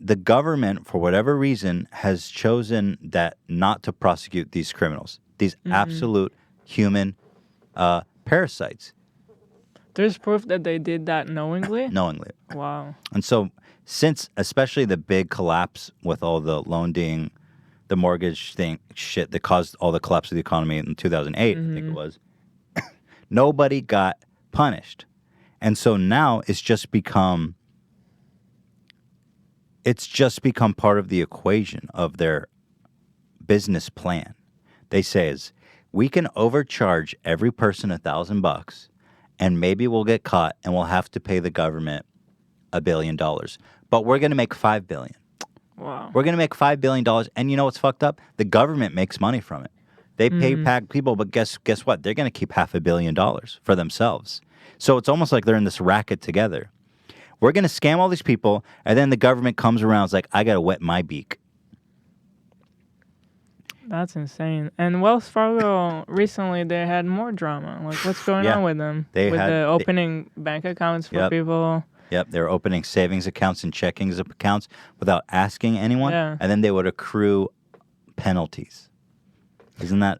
The government, for whatever reason, has chosen that not to prosecute these criminals. These absolute human parasites. There's proof that they did that knowingly? Knowingly. Wow. And so, since especially the big collapse with all the loaning, the mortgage thing, shit that caused all the collapse of the economy in 2008, I think it was, nobody got punished. And so now it's just become part of the equation of their business plan. They say we can overcharge every person $1,000 and maybe we'll get caught and we'll have to pay the government $1 billion. But we're going to make $5 billion. Wow. We're going to make $5 billion. And you know what's fucked up? The government makes money from it. They pay pack people, but guess what? They're going to keep $500 million for themselves. So it's almost like they're in this racket together. We're going to scam all these people, and then the government comes around. It's like, I got to wet my beak. That's insane. And Wells Fargo, recently, they had more drama. Like, what's going on with them? The opening bank accounts for people. Yep, they were opening savings accounts and checking accounts without asking anyone, and then they would accrue penalties. Isn't that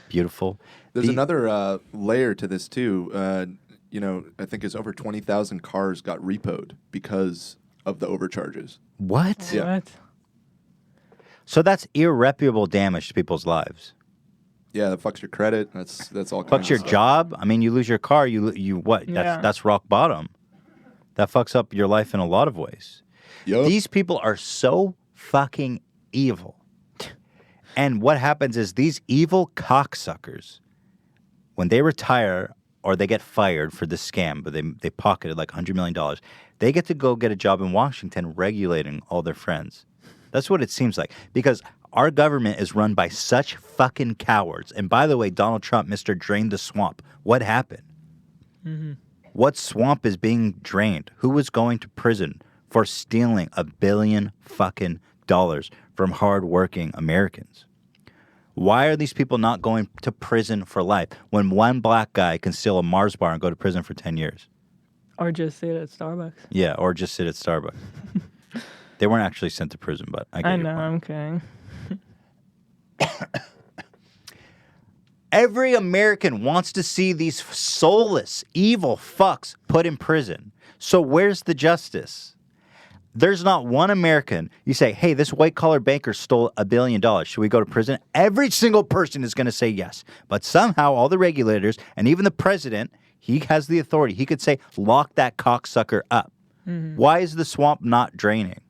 beautiful? There's another layer to this, too. I think it's over 20,000 cars got repoed because of the overcharges. What? Yeah. What? So that's irreparable damage to people's lives. Yeah, that fucks your credit. That's all. Fucks your job. I mean, you lose your car. You what? That's rock bottom. That fucks up your life in a lot of ways. Yep. These people are so fucking evil. And what happens is these evil cocksuckers, when they retire or they get fired for the scam, but they pocketed like $100 million, they get to go get a job in Washington regulating all their friends. That's what it seems like. Because our government is run by such fucking cowards. And by the way, Donald Trump, Mr. Drain the Swamp, what happened? What swamp is being drained? Who was going to prison for stealing $1 billion fucking dollars from hardworking Americans? Why are these people not going to prison for life when one black guy can steal a Mars bar and go to prison for 10 years? Or just sit at Starbucks. Yeah, or just sit at Starbucks. They weren't actually sent to prison, but I get your point. I'm kidding. Every American wants to see these soulless, evil fucks put in prison. So where's the justice? There's not one American. You say, hey, this white-collar banker stole $1 billion. Should we go to prison? Every single person is going to say yes. But somehow all the regulators and even the president, he has the authority. He could say, lock that cocksucker up. Mm-hmm. Why is the swamp not draining?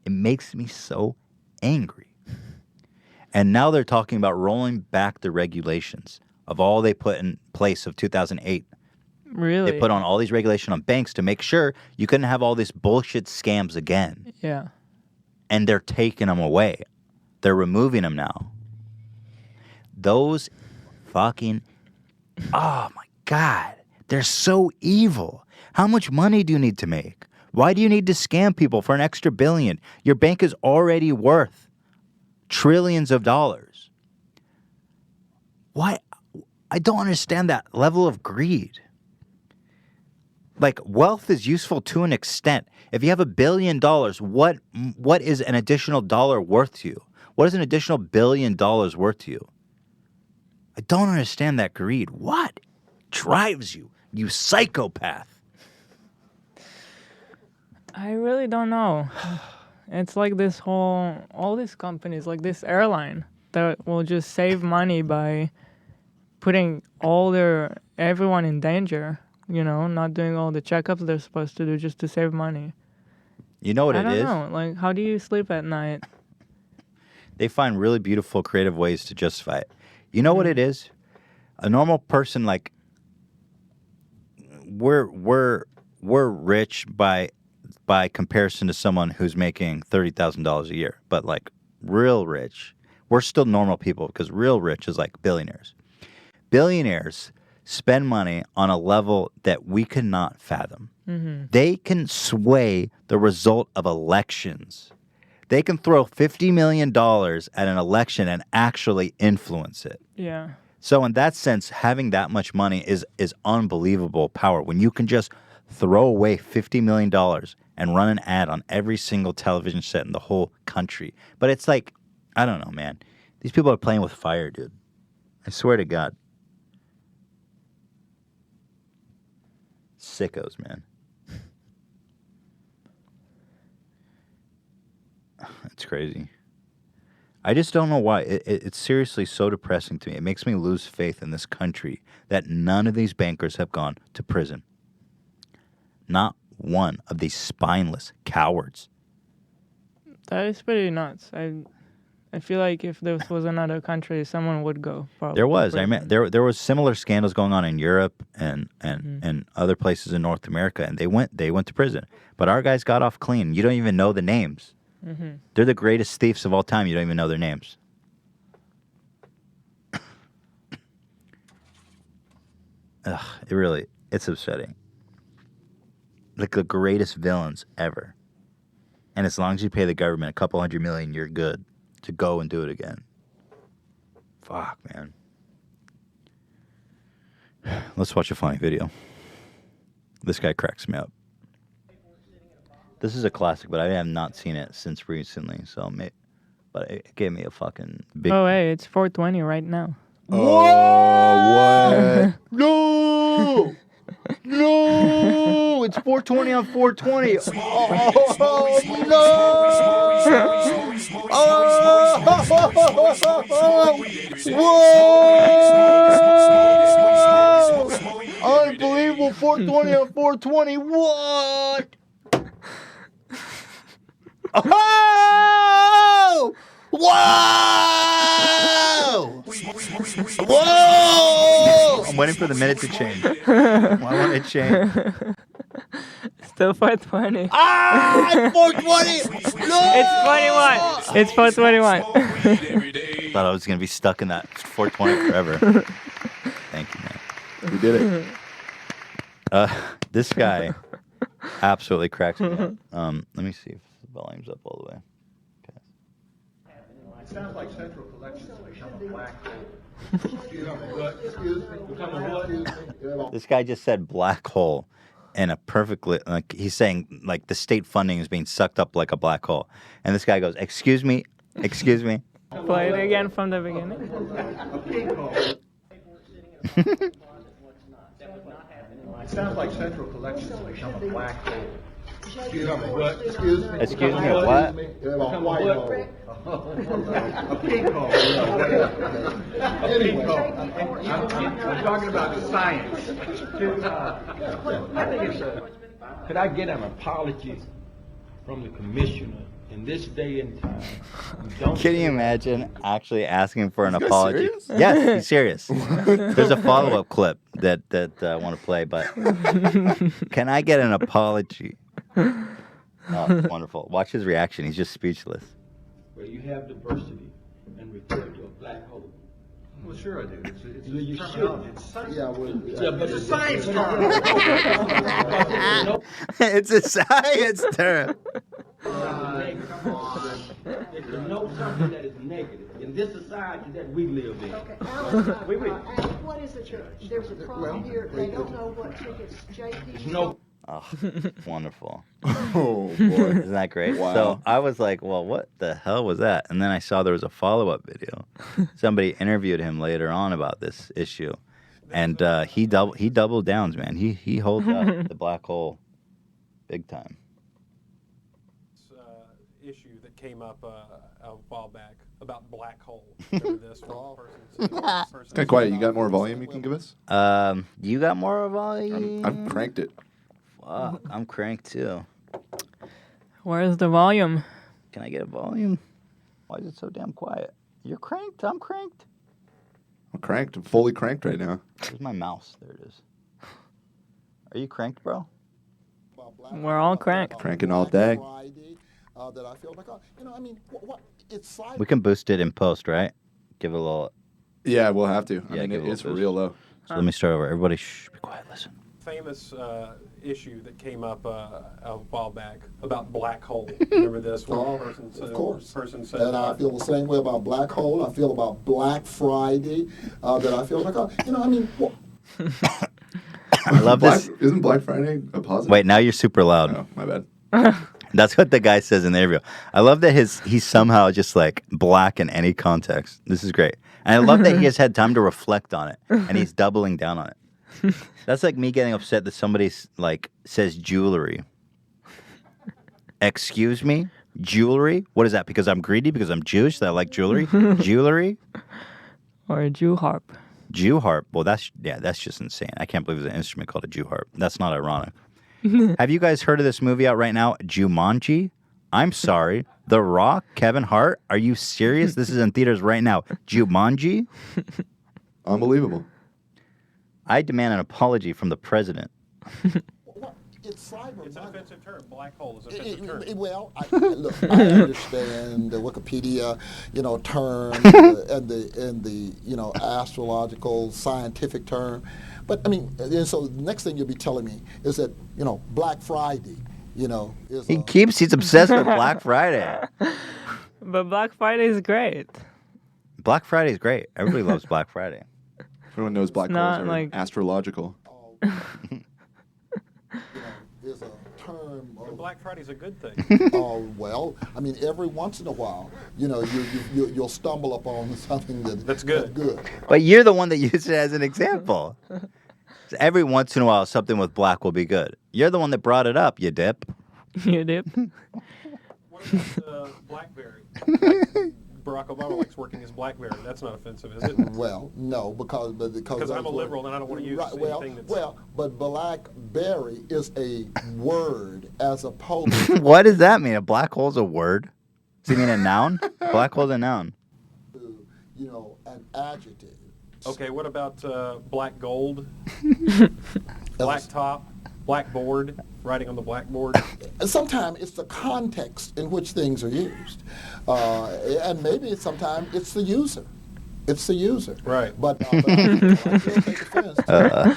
It makes me so angry. And now they're talking about rolling back the regulations of all they put in place of 2008. Really? They put on all these regulations on banks to make sure you couldn't have all these bullshit scams again. Yeah. And they're taking them away. They're removing them now. Those fucking... Oh, my God. They're so evil. How much money do you need to make? Why do you need to scam people for an extra $1 billion? Your bank is already worth trillions of dollars. Why? I don't understand that level of greed. Like, wealth is useful to an extent. If you have $1 billion, what is an additional dollar worth to you? What is an additional $1 billion worth to you? I don't understand that greed. What drives you, you psychopath? I really don't know. It's like all these companies, like this airline, that will just save money by putting everyone in danger, not doing all the checkups they're supposed to do just to save money. You know what it is? I don't know. Like, how do you sleep at night? They find really beautiful, creative ways to justify it. You know what it is? A normal person, like, we're rich by comparison to someone who's making $30,000 a year. But, like, real rich, we're still normal people because real rich is like billionaires. Billionaires spend money on a level that we cannot fathom. Mm-hmm. They can sway the result of elections. They can throw $50 million at an election and actually influence it. Yeah. So in that sense, having that much money is unbelievable power. When you can just throw away $50 million and run an ad on every single television set in the whole country. But it's like, I don't know, man. These people are playing with fire, dude. I swear to God. Sickos, man. It's crazy. I just don't know why. It's seriously so depressing to me. It makes me lose faith in this country that none of these bankers have gone to prison. Not one of these spineless cowards. That is pretty nuts. I feel like if this was another country, someone would go. Probably. There was. I mean, there was similar scandals going on in Europe and other places in North America, and they went to prison. But our guys got off clean. You don't even know the names. Mm-hmm. They're the greatest thieves of all time. You don't even know their names. Ugh, it's upsetting. Like the greatest villains ever. And as long as you pay the government a couple $100 million, you're good to go and do it again. Fuck, man. Let's watch a funny video. This guy cracks me up. This is a classic, but I have not seen it since recently, but it gave me a fucking big... Oh, hey, it's 420 right now. Oh, what? No! No! It's 420 on 420. Oh, no! Whoa! Unbelievable. 420 on 420. What? Oh! Whoa! Whoa! I'm waiting for the minute to change. I want it to change. Still 420. Ah! 420! No! It's 421. Thought I was going to be stuck in that 420 forever. Thank you, man. We did it. This guy absolutely cracks me up. Let me see if the volume's up all the way. It sounds like central collections become a black hole. This guy just said black hole in a perfectly, like he's saying like the state funding is being sucked up like a black hole. And this guy goes, excuse me. Play it again from the beginning. It sounds like Central Collections has become a black hole. Excuse me, what? Excuse me, what? Become a white hole. A pink hole. A pink hole. I'm talking about the science. I think it's a... Could I get an apology from the commissioner in this day and time? Can you imagine actually asking for an This guy's apology? serious? Yes, he's serious. There's a follow-up clip that I want to play, but can I get an apology? Oh, it's wonderful. Watch his reaction. He's just speechless. Where you have diversity and refer to a black hole. Well, sure I do. It's You terminology. should. It's science. Yeah, but it's a science term. It's a science term. If you know something that is negative in this society that we live in. Okay, Alan, what is the church? There's a problem here. They don't know what tickets JP. No. Oh, wonderful. Oh, boy. Isn't that great? Wow. So I was like, well, what the hell was that? And then I saw there was a follow-up video. Somebody interviewed him later on about this issue. And he doubled downs, man. He holds up the black hole big time. Issue that came up a while back about black hole. Remember this? It's kind of quiet. You got more volume you can give us? You got more volume? I've cranked it. Fuck, I'm cranked too. Where's the volume? Can I get a volume? Why is it so damn quiet? You're cranked. I'm cranked. I'm cranked. I'm fully cranked right now. Where's my mouse? There it is. Are you cranked, bro? We're all cranked. Cranking all day. That I feel like, I mean, it's like... We can boost it in post, right? Give it a little... Yeah, we'll have to. I mean, give it a it's little real boost. low. So let me start over. Everybody, shh, be quiet, listen. Famous issue that came up a while back about black hole. Remember this? Of course. Person said, and I feel the same way about black hole. I feel about Black Friday. That I feel like, I mean... I love this. Isn't Black Friday a positive? Wait, now you're super loud. Oh, my bad. That's what the guy says in the interview. I love that he's somehow just like black in any context. This is great. And I love that he has had time to reflect on it and he's doubling down on it. That's like me getting upset that somebody like says jewelry. Excuse me? Jewelry? What is that? Because I'm greedy? Because I'm Jewish that I like jewelry? Jewelry? Or a Jew harp. Jew harp? Well, that's just insane. I can't believe there's an instrument called a Jew harp. That's not ironic. Have you guys heard of this movie out right now, Jumanji? I'm sorry. The Rock, Kevin Hart? Are you serious? This is in theaters right now. Jumanji? Unbelievable. I demand an apology from the president. It's cyber. It's an offensive term. Black hole is an offensive term. Well, look, I understand the Wikipedia, term and the astrological scientific term, but I mean, and so the next thing you'll be telling me is that Black Friday, is He's obsessed with Black Friday. But Black Friday is great. Black Friday is great. Everybody loves Black Friday. Everyone knows black holes are astrological. is a term. Black Friday's a good thing. Oh well, I mean, every once in a while, you'll stumble upon something that's good. But you're the one that used it as an example. So every once in a while, something with black will be good. You're the one that brought it up, you dip. You dip. What about BlackBerry? Barack Obama likes working his BlackBerry. That's not offensive, is it? Well, no, because I'm a liberal and I don't want to use anything that's... but BlackBerry is a word as opposed to... What does that mean? A black hole's a word? Does it mean a noun? Black hole's a noun. An adjective. Okay, what about black gold? Black top? Blackboard? Writing on the blackboard? Sometimes it's the context in which things are used. And maybe sometimes it's the user. It's the user. Right. But I still take offense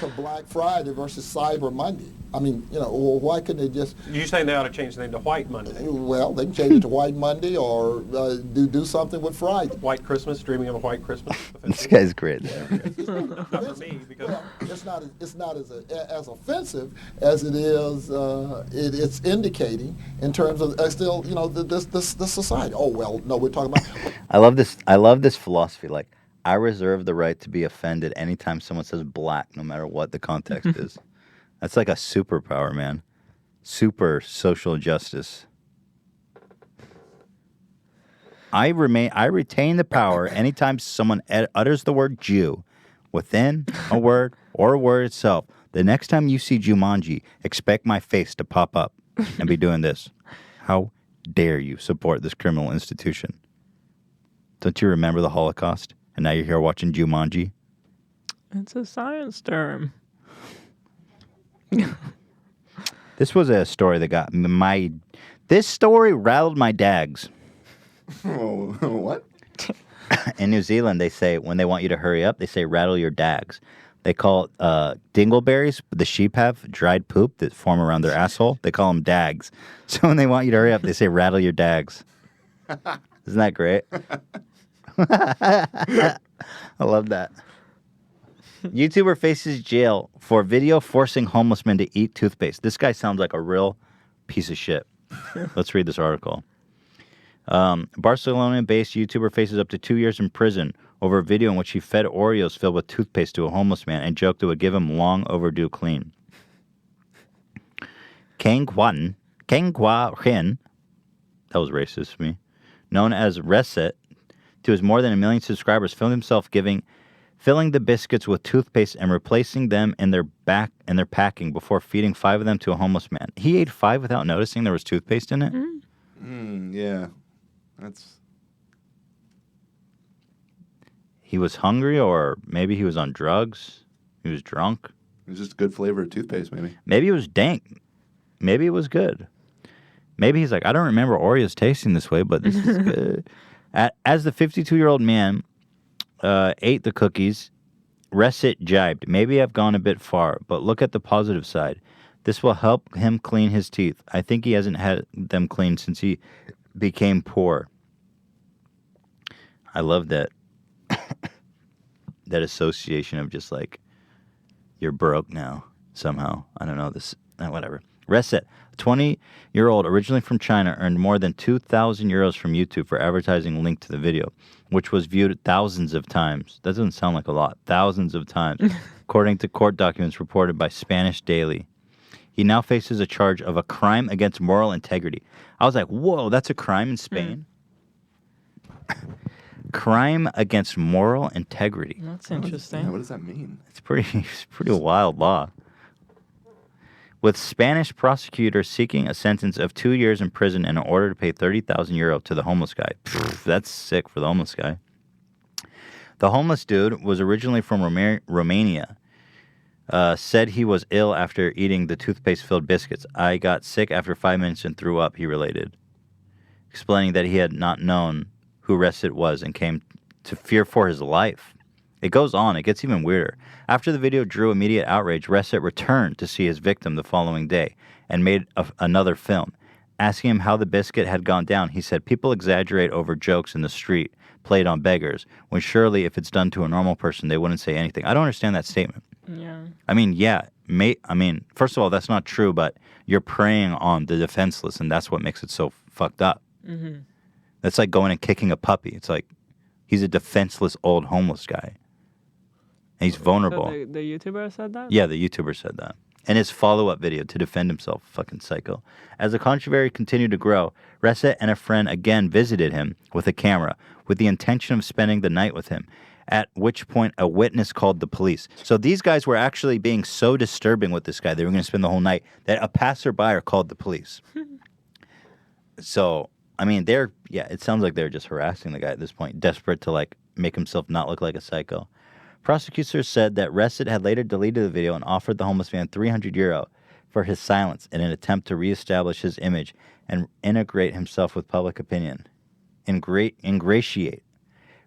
to Black Friday versus Cyber Monday. I mean, why couldn't they just... You're saying they ought to change the name to White Monday? Well, they can change it to White Monday or do something with Friday. White Christmas, dreaming of a white Christmas. This guy's great. Not for me, because... Well, it's not as offensive as it is, it's indicating in terms of still, this society. Oh, well, no, we're talking about... I love this philosophy. Like, I reserve the right to be offended anytime someone says black, no matter what the context is. That's like a superpower, man. Super social justice. I retain the power anytime someone utters the word Jew within a word or a word itself. The next time you see Jumanji, expect my face to pop up and be doing this. How dare you support this criminal institution? Don't you remember the Holocaust? And now you're here watching Jumanji? It's a science term. This was a story that got this story rattled my dags. What? In New Zealand, they say when they want you to hurry up, they say rattle your dags. They call it dingleberries. The sheep have dried poop that form around their asshole. They call them dags. So when they want you to hurry up, they say rattle your dags. Isn't that great? I love that. YouTuber faces jail for video forcing homeless men to eat toothpaste. This guy sounds like a real piece of shit. Let's read this article. Barcelona-based YouTuber faces up to 2 years in prison over a video in which he fed Oreos filled with toothpaste to a homeless man and joked it would give him long overdue clean. Kang Hua Hin, that was racist to me, known as Reset, to his more than 1 million subscribers, filmed himself filling the biscuits with toothpaste and replacing them in their packing before feeding 5 of them to a homeless man. He ate 5 without noticing there was toothpaste in it? Yeah. He was hungry, or maybe he was on drugs. He was drunk. It was just good flavored toothpaste, maybe. Maybe it was dank. Maybe it was good. Maybe he's like, I don't remember Oreos tasting this way, but this is good. As the 52-year-old man ate the cookies, Resit jibed. Maybe I've gone a bit far, but look at the positive side. This will help him clean his teeth. I think he hasn't had them cleaned since he became poor. I love that. That association of just like, you're broke now somehow. I don't know this. Whatever. Reset, a 20-year-old originally from China, earned more than 2,000 euros from YouTube for advertising linked to the video, which was viewed thousands of times. That doesn't sound like a lot. Thousands of times, according to court documents reported by Spanish Daily. He now faces a charge of a crime against moral integrity. I was like, whoa, that's a crime in Spain? Crime against moral integrity. That's interesting. What does that mean? It's pretty wild law. With Spanish prosecutors seeking a sentence of 2 years in prison in order to pay 30,000 euro to the homeless guy. That's sick for the homeless guy. The homeless dude was originally from Romania. Said he was ill after eating the toothpaste-filled biscuits. I got sick after 5 minutes and threw up, he related. Explaining that he had not known who Resit was and came to fear for his life. It goes on. It gets even weirder. After the video drew immediate outrage, Resit returned to see his victim the following day and made another film. Asking him how the biscuit had gone down, he said, people exaggerate over jokes in the street played on beggars, when surely if it's done to a normal person, they wouldn't say anything. I don't understand that statement. Yeah. I mean, first of all, that's not true, but you're preying on the defenseless, and that's what makes it so fucked up. Mm-hmm. That's like going and kicking a puppy. It's like he's a defenseless old homeless guy. And he's vulnerable. So the YouTuber said that? Yeah, the YouTuber said that. In his follow-up video to defend himself, fucking psycho. As the controversy continued to grow, Reset and a friend again visited him with a camera with the intention of spending the night with him, at which point a witness called the police. So these guys were actually being so disturbing with this guy, they were going to spend the whole night, that a passerby called the police. So, I mean, it sounds like they're just harassing the guy at this point, desperate to, like, make himself not look like a psycho. Prosecutors said that Resit had later deleted the video and offered the homeless man 300 euro for his silence in an attempt to reestablish his image and integrate himself with public opinion. Ingratiate.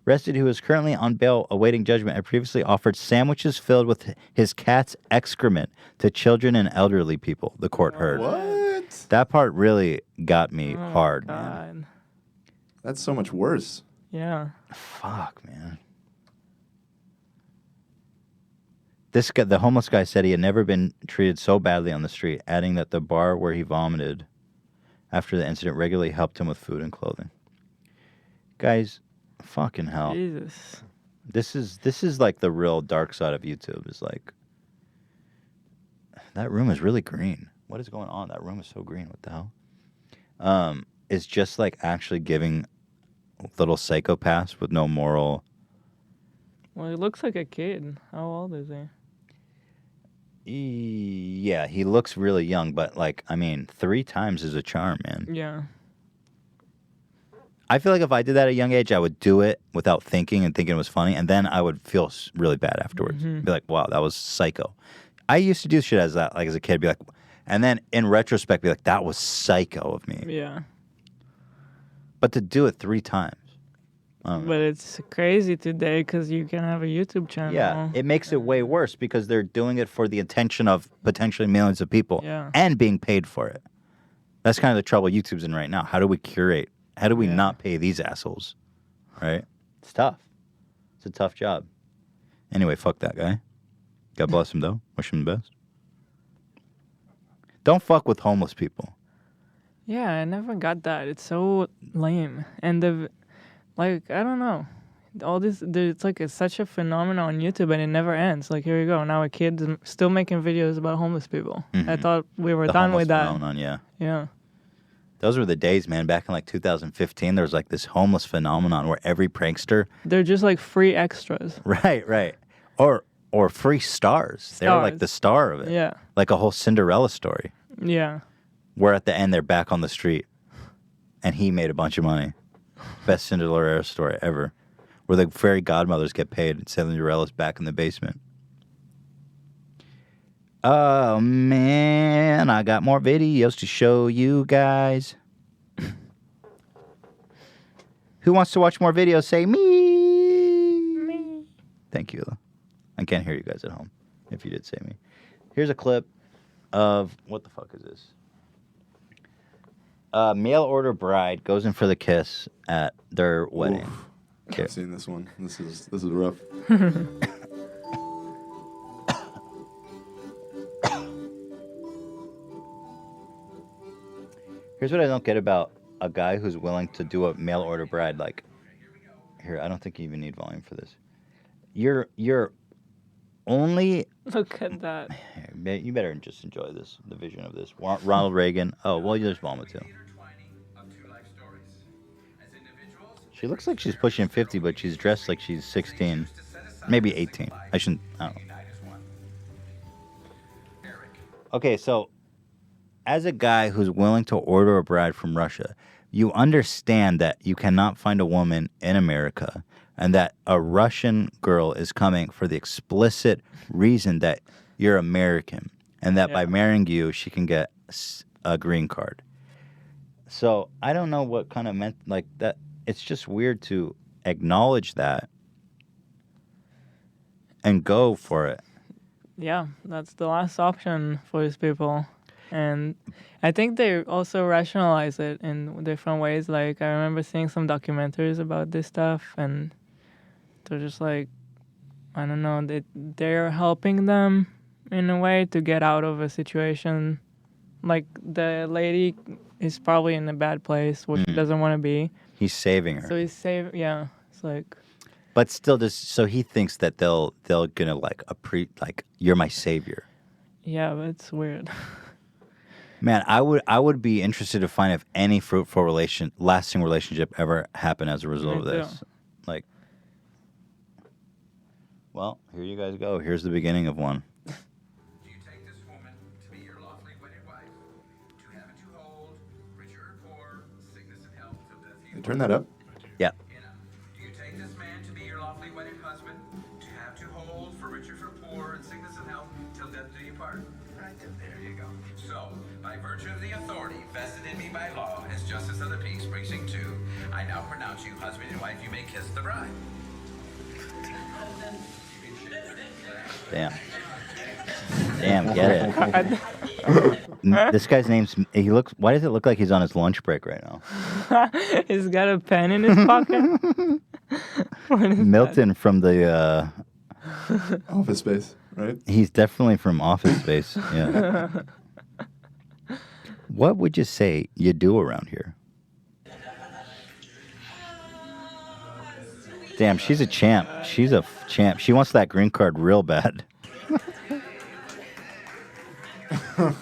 Resit, who is currently on bail awaiting judgment, had previously offered sandwiches filled with his cat's excrement to children and elderly people, the court heard. What? That part really got me hard, man. That's so much worse. Yeah. Fuck, man. This guy, the homeless guy, said he had never been treated so badly on the street, adding that the bar where he vomited after the incident regularly helped him with food and clothing. Guys, fucking hell. Jesus. This is like the real dark side of YouTube. Is like that room is really green. What is going on? That room is so green. What the hell? It's just like actually giving little psychopaths with no moral. Well, he looks like a kid. How old is he? Yeah, he looks really young, but like, I mean, 3 times is a charm, man. Yeah. I feel like if I did that at a young age, I would do it without thinking and thinking it was funny, and then I would feel really bad afterwards. Mhm. Be like, wow, that was psycho. I used to do shit as that, like as a kid, be like, and then in retrospect, be like, that was psycho of me. Yeah. But to do it 3 times. I don't know. But it's crazy today because you can have a YouTube channel. Yeah, it makes it way worse because they're doing it for the intention of potentially millions of people Yeah. and being paid for it. That's kind of the trouble YouTube's in right now. How do we curate? How do we not pay these assholes? Right? It's tough. It's a tough job. Anyway, fuck that guy. God bless him, though. Wish him the best. Don't fuck with homeless people. Yeah, I never got that. It's so lame. And I don't know. All this, it's like it's such a phenomenon on YouTube and it never ends. Like, here you go. Now a kid's still making videos about homeless people. I thought we were The done homeless with that. phenomenon, yeah. Yeah. Those were the days, man. Back in like 2015, there was like this homeless phenomenon where every prankster. They're just like free extras. Right. Or free stars. They're like the star of it. Yeah. Like a whole Cinderella story. Yeah. Where at the end they're back on the street. And he made a bunch of money. Best Cinderella story ever. Where the fairy godmothers get paid and Cinderella's back in the basement. Oh, man. I got more videos to show you guys. Who wants to watch more videos? Say me. Thank you. I can't hear you guys at home if you did say me. Here's a clip of, what the fuck is this? Mail order bride goes in for the kiss at their wedding. Oof. I've seen this one. This is rough. Here's what I don't get about a guy who's willing to do a mail order bride. Like, here, I don't think you even need volume for this. You're only. Look at that. You better just enjoy this, the vision of this. Ronald Reagan. Oh, well, there's Obama too. She looks like she's pushing 50, but she's dressed like she's 16, maybe 18. I don't know. Okay, so as a guy who's willing to order a bride from Russia, you understand that you cannot find a woman in America and that a Russian girl is coming for the explicit reason that you're American and that by marrying you, she can get a green card. So I don't know what kind of meant like that. It's just weird to acknowledge that and go for it. Yeah, that's the last option for these people. And I think they also rationalize it in different ways. Like, I remember seeing some documentaries about this stuff, and they're just like, I don't know, they're helping them in a way to get out of a situation. Like, the lady is probably in a bad place where she doesn't want to be. He's saving her. So he's saving, yeah. It's like... But still, so he thinks that they'll gonna like you're my savior. Yeah, but it's weird. Man, I would be interested to find if any fruitful lasting relationship ever happened as a result of this. Like, well, here you guys go. Here's the beginning of one. Do you take this woman to be your lawfully wedded wife, to have and to hold, rich or poor, sickness and health, till death you Turn that up. Yeah. Do you take this man to be your lawfully wedded husband, to have to hold, for rich or for poor, and sickness and health, till death do you part? Right, there you go. So, by virtue of the authority vested in me by law as Justice of the Peace, Precinct 2, I now pronounce you husband and wife. You may kiss the bride. Damn, get it. This guy's name's. Why does it look like he's on his lunch break right now? He's got a pen in his pocket. Milton from the Office Space, right? He's definitely from Office Space. Yeah. What would you say you do around here? Damn, she's a champ. She's a champ. She wants that green card real bad. Oh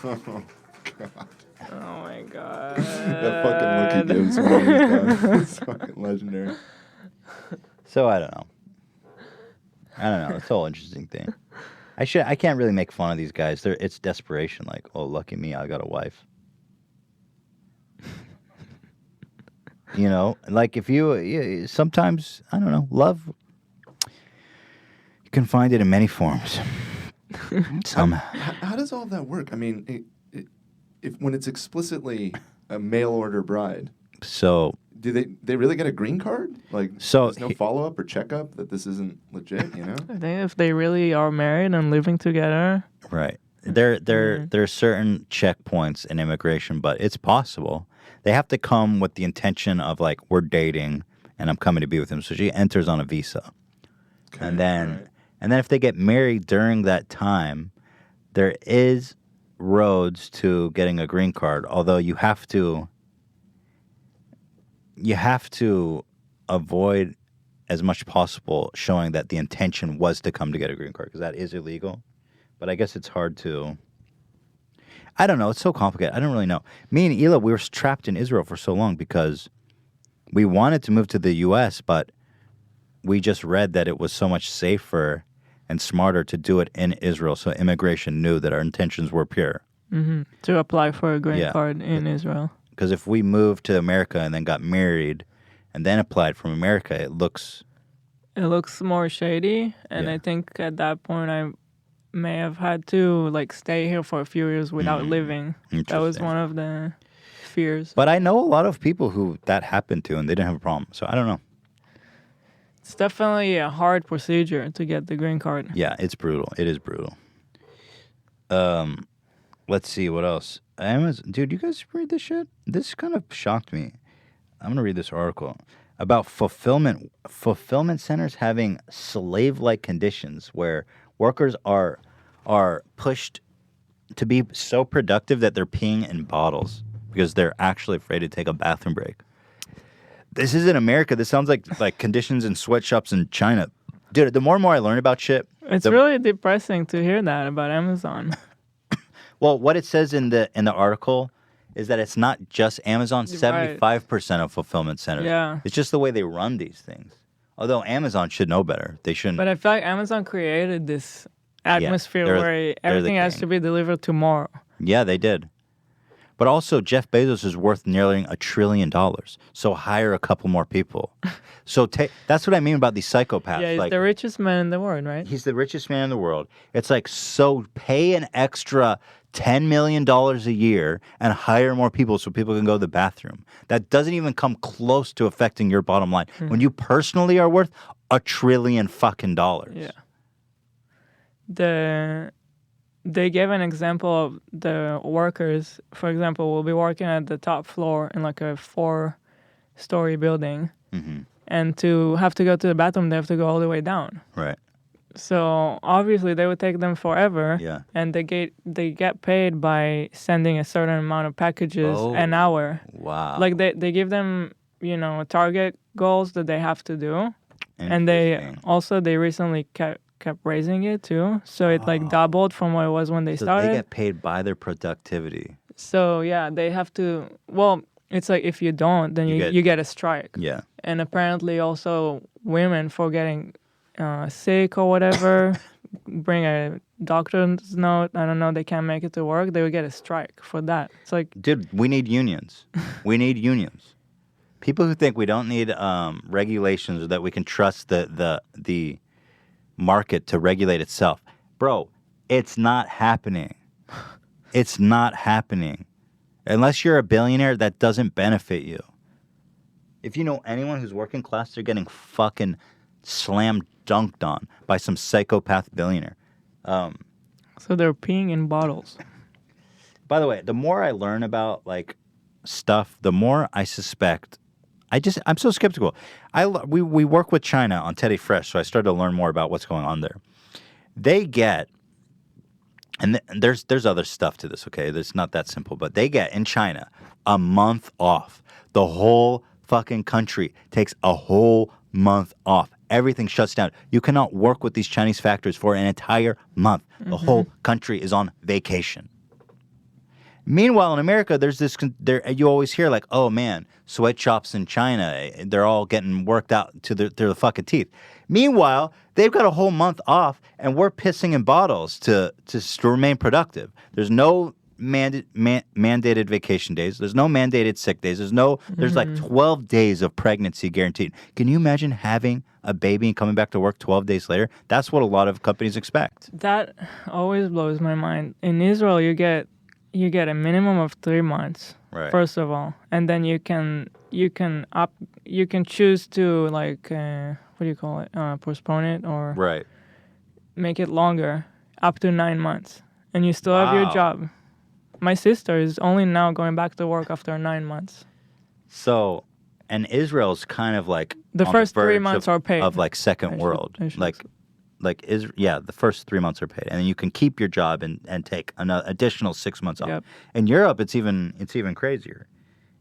my god. That fucking look he gives when he's done. It's fucking legendary. So I don't know. It's a whole interesting thing. I can't really make fun of these guys. It's desperation. Like, oh, lucky me, I got a wife. You know, like if you sometimes, I don't know, love, you can find it in many forms. How does all of that work? I mean, if when it's explicitly a mail order bride, so do they really get a green card? Like, so there's no follow up or checkup that this isn't legit. You know, I think if they really are married and living together, right? There's certain checkpoints in immigration, but it's possible. They have to come with the intention of like, we're dating and I'm coming to be with him. So she enters on a visa. Okay, and then if they get married during that time, there is roads to getting a green card, although you have to avoid as much possible showing that the intention was to come to get a green card, because that is illegal. But I guess it's hard to... I don't know. It's so complicated. I don't really know. Me and Hila, we were trapped in Israel for so long because we wanted to move to the U.S., but we just read that it was so much safer and smarter to do it in Israel, so immigration knew that our intentions were pure. Mm-hmm. To apply for a green card in Israel. Because if we moved to America and then got married and then applied from America, it looks more shady, and I think at that point I may have had to like stay here for a few years without living. That was one of the fears. But I know a lot of people who that happened to and they didn't have a problem. So I don't know. It's definitely a hard procedure to get the green card. Yeah, it's brutal. It is brutal. Let's see what else. Dude, you guys read this shit? This kind of shocked me. I'm gonna read this article about fulfillment centers having slave-like conditions where workers are pushed to be so productive that they're peeing in bottles because they're actually afraid to take a bathroom break. This is in America. This sounds like conditions in sweatshops in China. Dude, the more and more I learn about shit... It's really depressing to hear that about Amazon. Well, what it says in the article is that it's not just Amazon. 75% of fulfillment centers. Yeah. It's just the way they run these things. Although Amazon should know better. They shouldn't. But I feel like Amazon created this atmosphere where everything has to be delivered tomorrow. Yeah, they did. But also, Jeff Bezos is worth nearly $1 trillion. So hire a couple more people. So that's what I mean about these psychopaths. Yeah, he's the richest man in the world, right? He's the richest man in the world. It's like, so pay an extra $10 million a year and hire more people so people can go to the bathroom. That doesn't even come close to affecting your bottom line. When you personally are worth $1 trillion fucking dollars. Yeah. They gave an example of the workers, for example, will be working at the top floor in like a 4-story building. Mm-hmm. And to have to go to the bathroom, they have to go all the way down. Right. So obviously they would take them forever. Yeah. And they get paid by sending a certain amount of packages an hour. Wow. Like they give them, target goals that they have to do. And they recently kept raising it too. So it doubled from what it was when they started. They get paid by their productivity. So yeah, they have to, it's like if you don't, then you get a strike. Yeah. And apparently also women for getting sick or whatever, bring a doctor's note, I don't know, they can't make it to work, they would get a strike for that. It's like... Dude, we need unions. We need unions. People who think we don't need regulations or that we can trust the market to regulate itself. Bro, it's not happening. It's not happening. Unless you're a billionaire, that doesn't benefit you. If you know anyone who's working class, they're getting fucking slam dunked on by some psychopath billionaire. So they're peeing in bottles. By the way, the more I learn about like stuff, the more I suspect. I'm so skeptical. We work with China on Teddy Fresh, so I started to learn more about what's going on there. They get, and there's other stuff to this, okay? It's not that simple, but they get in China a month off. The whole fucking country takes a whole month off. everything shuts down. You cannot work with these Chinese factories for an entire month. The whole country is on vacation. Meanwhile, in America, there's this. You always hear like, "Oh man, sweatshops in China, they're all getting worked out to their fucking teeth." Meanwhile, they've got a whole month off, and we're pissing in bottles to remain productive. There's no mandated vacation days. There's no mandated sick days. There's like 12 days of pregnancy guaranteed. Can you imagine having a baby and coming back to work 12 days later? That's what a lot of companies expect. That always blows my mind. In Israel, you get a minimum of 3 months. Right. First of all, and then you can choose to like what do you call it? Postpone it or right. Make it longer, up to 9 months, and you still have your job. My sister is only now going back to work after 9 months. So, and Israel's kind of like the on first the 3 months are paid of like second world, the first 3 months are paid, and then you can keep your job and take an additional 6 months off. Yep. In Europe, it's even crazier,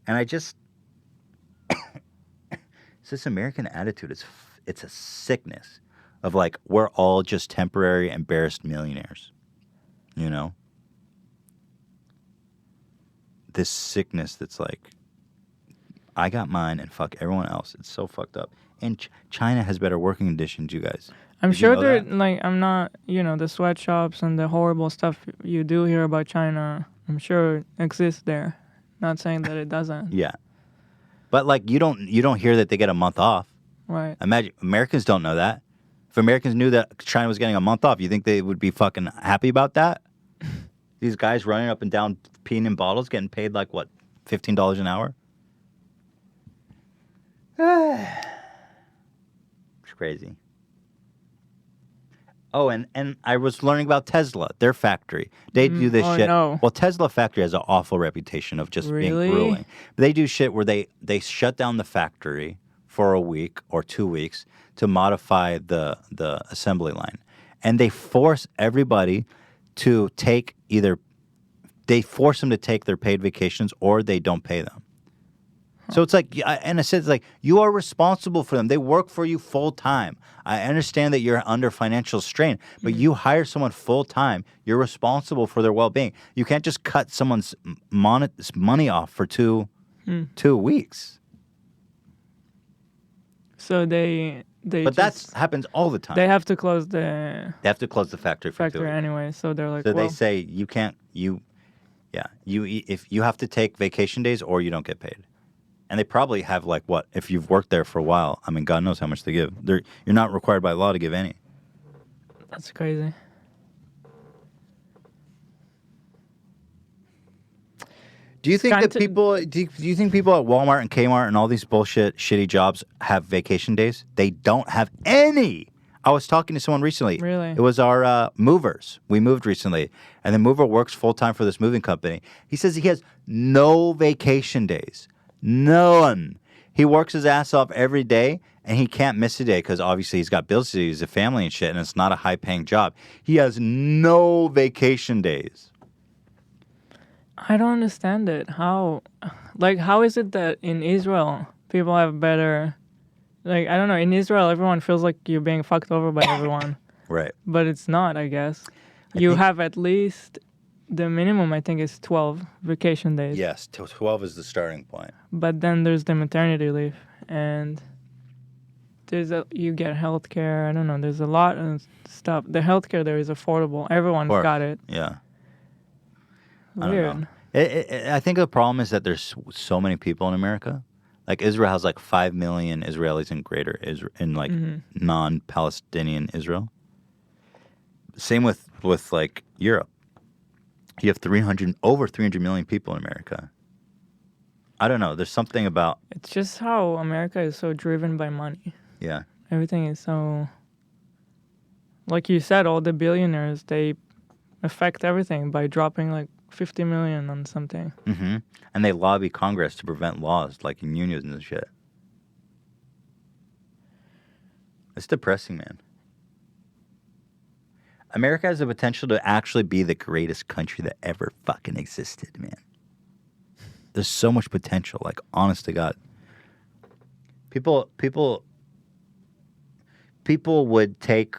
and I just it's this American attitude. It's a sickness of like we're all just temporary embarrassed millionaires, you know. This sickness that's like, I got mine and fuck everyone else. It's so fucked up. And China has better working conditions, you guys. I'm Did you sure know they're that? like, I'm not, the sweatshops and the horrible stuff you do hear about China, I'm sure it exists there. Not saying that it doesn't. Yeah. But like you don't hear that they get a month off. Right. Imagine Americans don't know that. If Americans knew that China was getting a month off, you think they would be fucking happy about that? These guys running up and down peeing in bottles getting paid like what, $15 an hour? It's crazy. Oh, and I was learning about Tesla, their factory. They do this shit. No. Well, Tesla factory has an awful reputation of just being grueling. They do shit where they shut down the factory for a week or 2 weeks to modify the assembly line. And they force everybody to take they force them to take their paid vacations or they don't pay them. So it's like, and it says like, you are responsible for them. They work for you full time. I understand that you're under financial strain, but you hire someone full time. You're responsible for their well-being. You can't just cut someone's money off for 2 weeks. So they But that happens all the time. They have to close the factory for 2 weeks. anyway. So they're like, So well, they say you can't. If you have to take vacation days or you don't get paid. And they probably have like what? If you've worked there for a while, I mean, God knows how much they give. You're not required by law to give any. That's crazy. Do you think that people? Do you think people at Walmart and Kmart and all these bullshit, shitty jobs have vacation days? They don't have any. I was talking to someone recently. Really? It was our movers. We moved recently, and the mover works full time for this moving company. He says he has no vacation days. None. He works his ass off every day, and he can't miss a day because obviously he's got bills to do, he's a family and shit, and it's not a high-paying job. He has no vacation days. I don't understand it. How is it that in Israel people have better? Like, I don't know. In Israel, everyone feels like you're being fucked over by everyone. Right. But it's not, I guess. You have at least the minimum, I think, is 12 vacation days. Yes, 12 is the starting point. But then there's the maternity leave, and you get health care. I don't know. There's a lot of stuff. The health care there is affordable. Everyone's got it. Yeah. Weird. I think the problem is that there's so many people in America. Like Israel has like 5 million Israelis in greater Israel, in like non-Palestinian Israel. Same with like Europe. You have over 300 million people in America. I don't know. There's something about... It's just how America is so driven by money. Yeah. Everything is so... Like you said, all the billionaires, they affect everything by dropping like 50 million on something. Mm-hmm. And they lobby Congress to prevent laws like in unions and shit. It's depressing, man. America has the potential to actually be the greatest country that ever fucking existed, man. There's so much potential, like, honest to God. People, people would take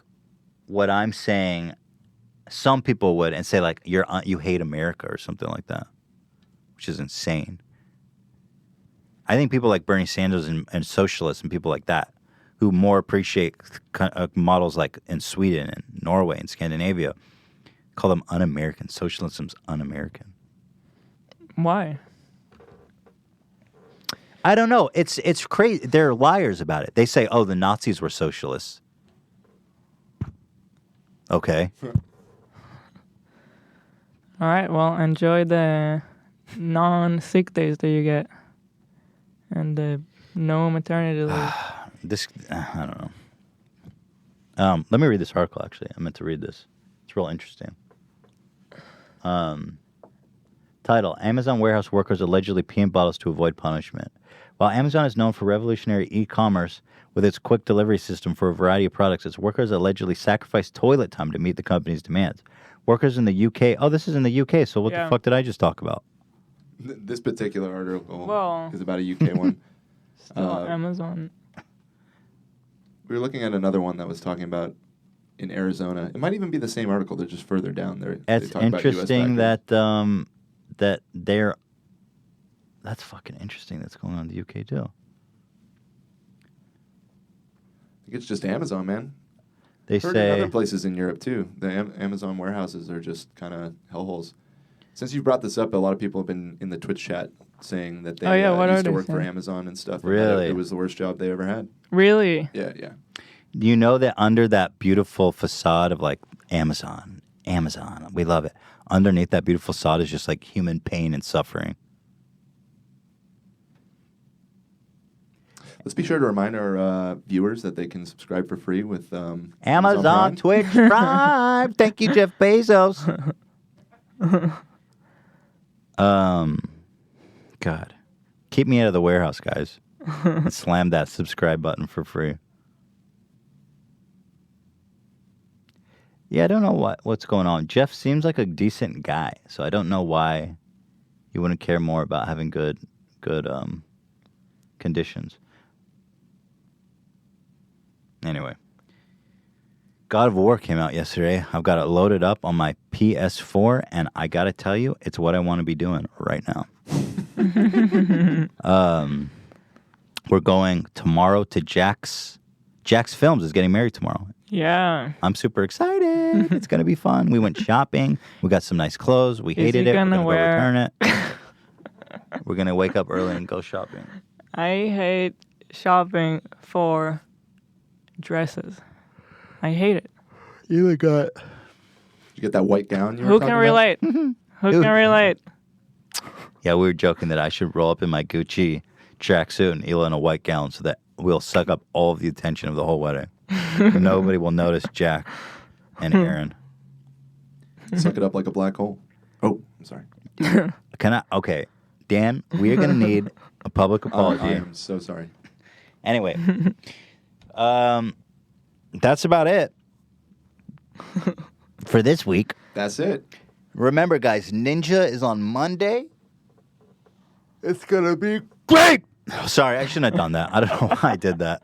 what I'm saying, some people would, and say like you hate America or something like that, which is insane. I think people like Bernie Sanders and socialists and people like that, who more appreciate models like in Sweden and Norway and Scandinavia, call them un-American. Socialism's un-American. Why? I don't know. It's crazy. They're liars about it. They say, oh, the Nazis were socialists. Okay. All right. Well, enjoy the non-sick days that you get, and the no maternity leave. I don't know. Let me read this article. Actually, I meant to read this. It's real interesting. Title: Amazon warehouse workers allegedly pee in bottles to avoid punishment. While Amazon is known for revolutionary e-commerce with its quick delivery system for a variety of products, its workers allegedly sacrifice toilet time to meet the company's demands. Workers in the UK... Oh, this is in the UK, so what the fuck did I just talk about? This particular article is about a UK one. Still Amazon. We were looking at another one that was talking about in Arizona. It might even be the same article. They're just further down there. It's interesting that that they're... That's fucking interesting that's going on in the UK, too. I think it's just Amazon, man. They Heard say... in other places in Europe, too. The Amazon warehouses are just kind of hellholes. Since you brought this up, a lot of people have been in the Twitch chat saying that they used to work for Amazon and stuff. Really? It was the worst job they ever had. Really? Yeah. You know that under that beautiful facade of like Amazon, we love it. Underneath that beautiful facade is just like human pain and suffering. Let's be sure to remind our viewers that they can subscribe for free with Amazon Twitch Prime. Thank you, Jeff Bezos. God, keep me out of the warehouse, guys. And slam that subscribe button for free. Yeah, I don't know what's going on. Jeff seems like a decent guy, so I don't know why you wouldn't care more about having good conditions. Anyway, God of War came out yesterday. I've got it loaded up on my PS4, and I gotta tell you, it's what I want to be doing right now. We're going tomorrow to Jack's. Jack's Films is getting married tomorrow. Yeah. I'm super excited. It's gonna be fun. We went shopping. We got some nice clothes. We hated it. We're gonna go return it. We're gonna wake up early and go shopping. I hate shopping for dresses. I hate it. You got. You get that white gown. Who can relate? Who can relate? Yeah, we were joking that I should roll up in my Gucci tracksuit and Hila in a white gown so that we'll suck up all of the attention of the whole wedding. Nobody will notice Jack and Aaron. Suck it up like a black hole. Oh, I'm sorry. Can I? Okay, Dan, we are going to need a public apology. I am so sorry. Anyway, that's about it for this week. That's it. Remember, guys, Ninja is on Monday. It's going to be great. Oh, sorry, I shouldn't have done that. I don't know why I did that.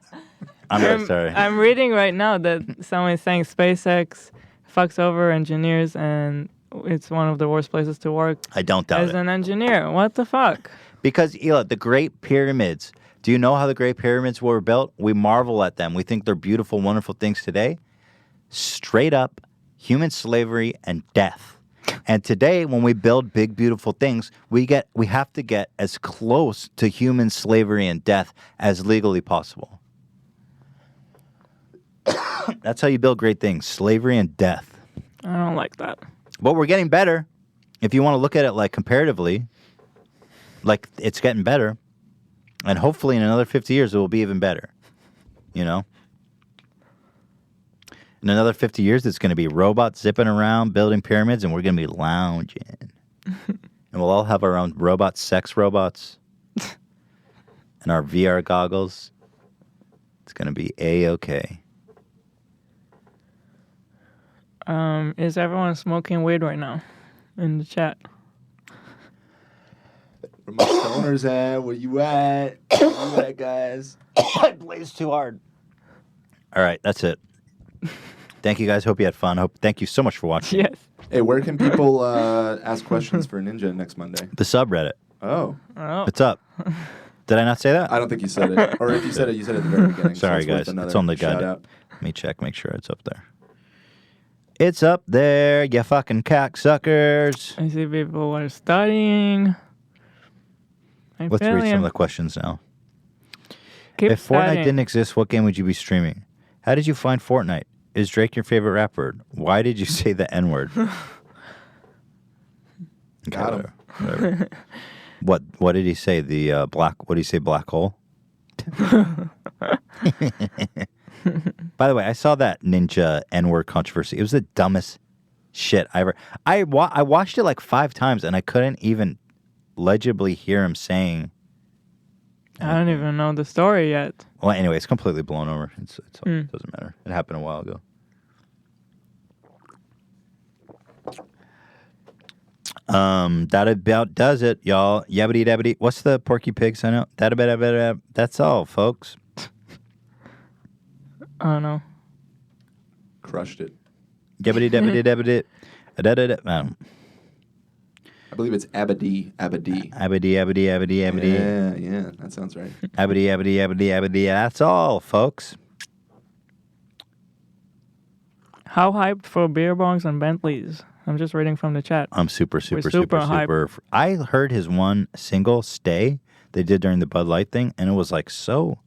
I'm really sorry. I'm reading right now that someone is saying SpaceX fucks over engineers and it's one of the worst places to work. I don't doubt it. As an engineer. What the fuck? Because, Hila, the Great Pyramids. Do you know how the Great Pyramids were built? We marvel at them. We think they're beautiful, wonderful things today. Straight up human slavery and death. And today, when we build big, beautiful things, we have to get as close to human slavery and death as legally possible. That's how you build great things, slavery and death. I don't like that. But we're getting better. If you want to look at it like comparatively, like it's getting better. And hopefully in another 50 years, it will be even better. You know? In another 50 years, it's going to be robots zipping around, building pyramids, and we're going to be lounging. And we'll all have our own sex robots, and our VR goggles. It's going to be A-okay. Is everyone smoking weed right now in the chat? Where my stoners at? Where you at? Where you at, guys? I blazed too hard. All right, that's it. Thank you guys. Hope you had fun. Thank you so much for watching. Yes. Hey, where can people ask questions for Ninja next Monday? The subreddit. Oh. It's up. Did I not say that? I don't think you said it. Or if you said it, you said it at the very beginning. Sorry, so it's guys. worth It's on the shout guide. out. Let me check. Make sure it's up there. It's up there, you fucking cocksuckers. I see people are studying. Let's read some of the questions now. Keep If Fortnite studying. didn't exist, what game would you be streaming? How did you find Fortnite? Is Drake your favorite rapper? Why did you say the N-word? Got him. Whatever. What did he say? The black. What did he say? Black hole. By the way, I saw that Ninja N-word controversy. It was the dumbest shit I ever. I watched it like 5 times and I couldn't even legibly hear him saying. I don't even know the story yet. Well, anyway, it's completely blown over. It doesn't matter. It happened a while ago. That about does it, y'all. Yabbity dabbity. What's the Porky Pig sign out? That's all, folks. I don't know. Crushed it. Yabbity dabbity dabbity. I believe it's Abadi. Abadi, abadi. Yeah, that sounds right. Abadi. That's all, folks. How hyped for beer bongs and Bentleys? I'm just reading from the chat. I'm super hyped. I heard his one single, Stay, they did during the Bud Light thing, and it was like so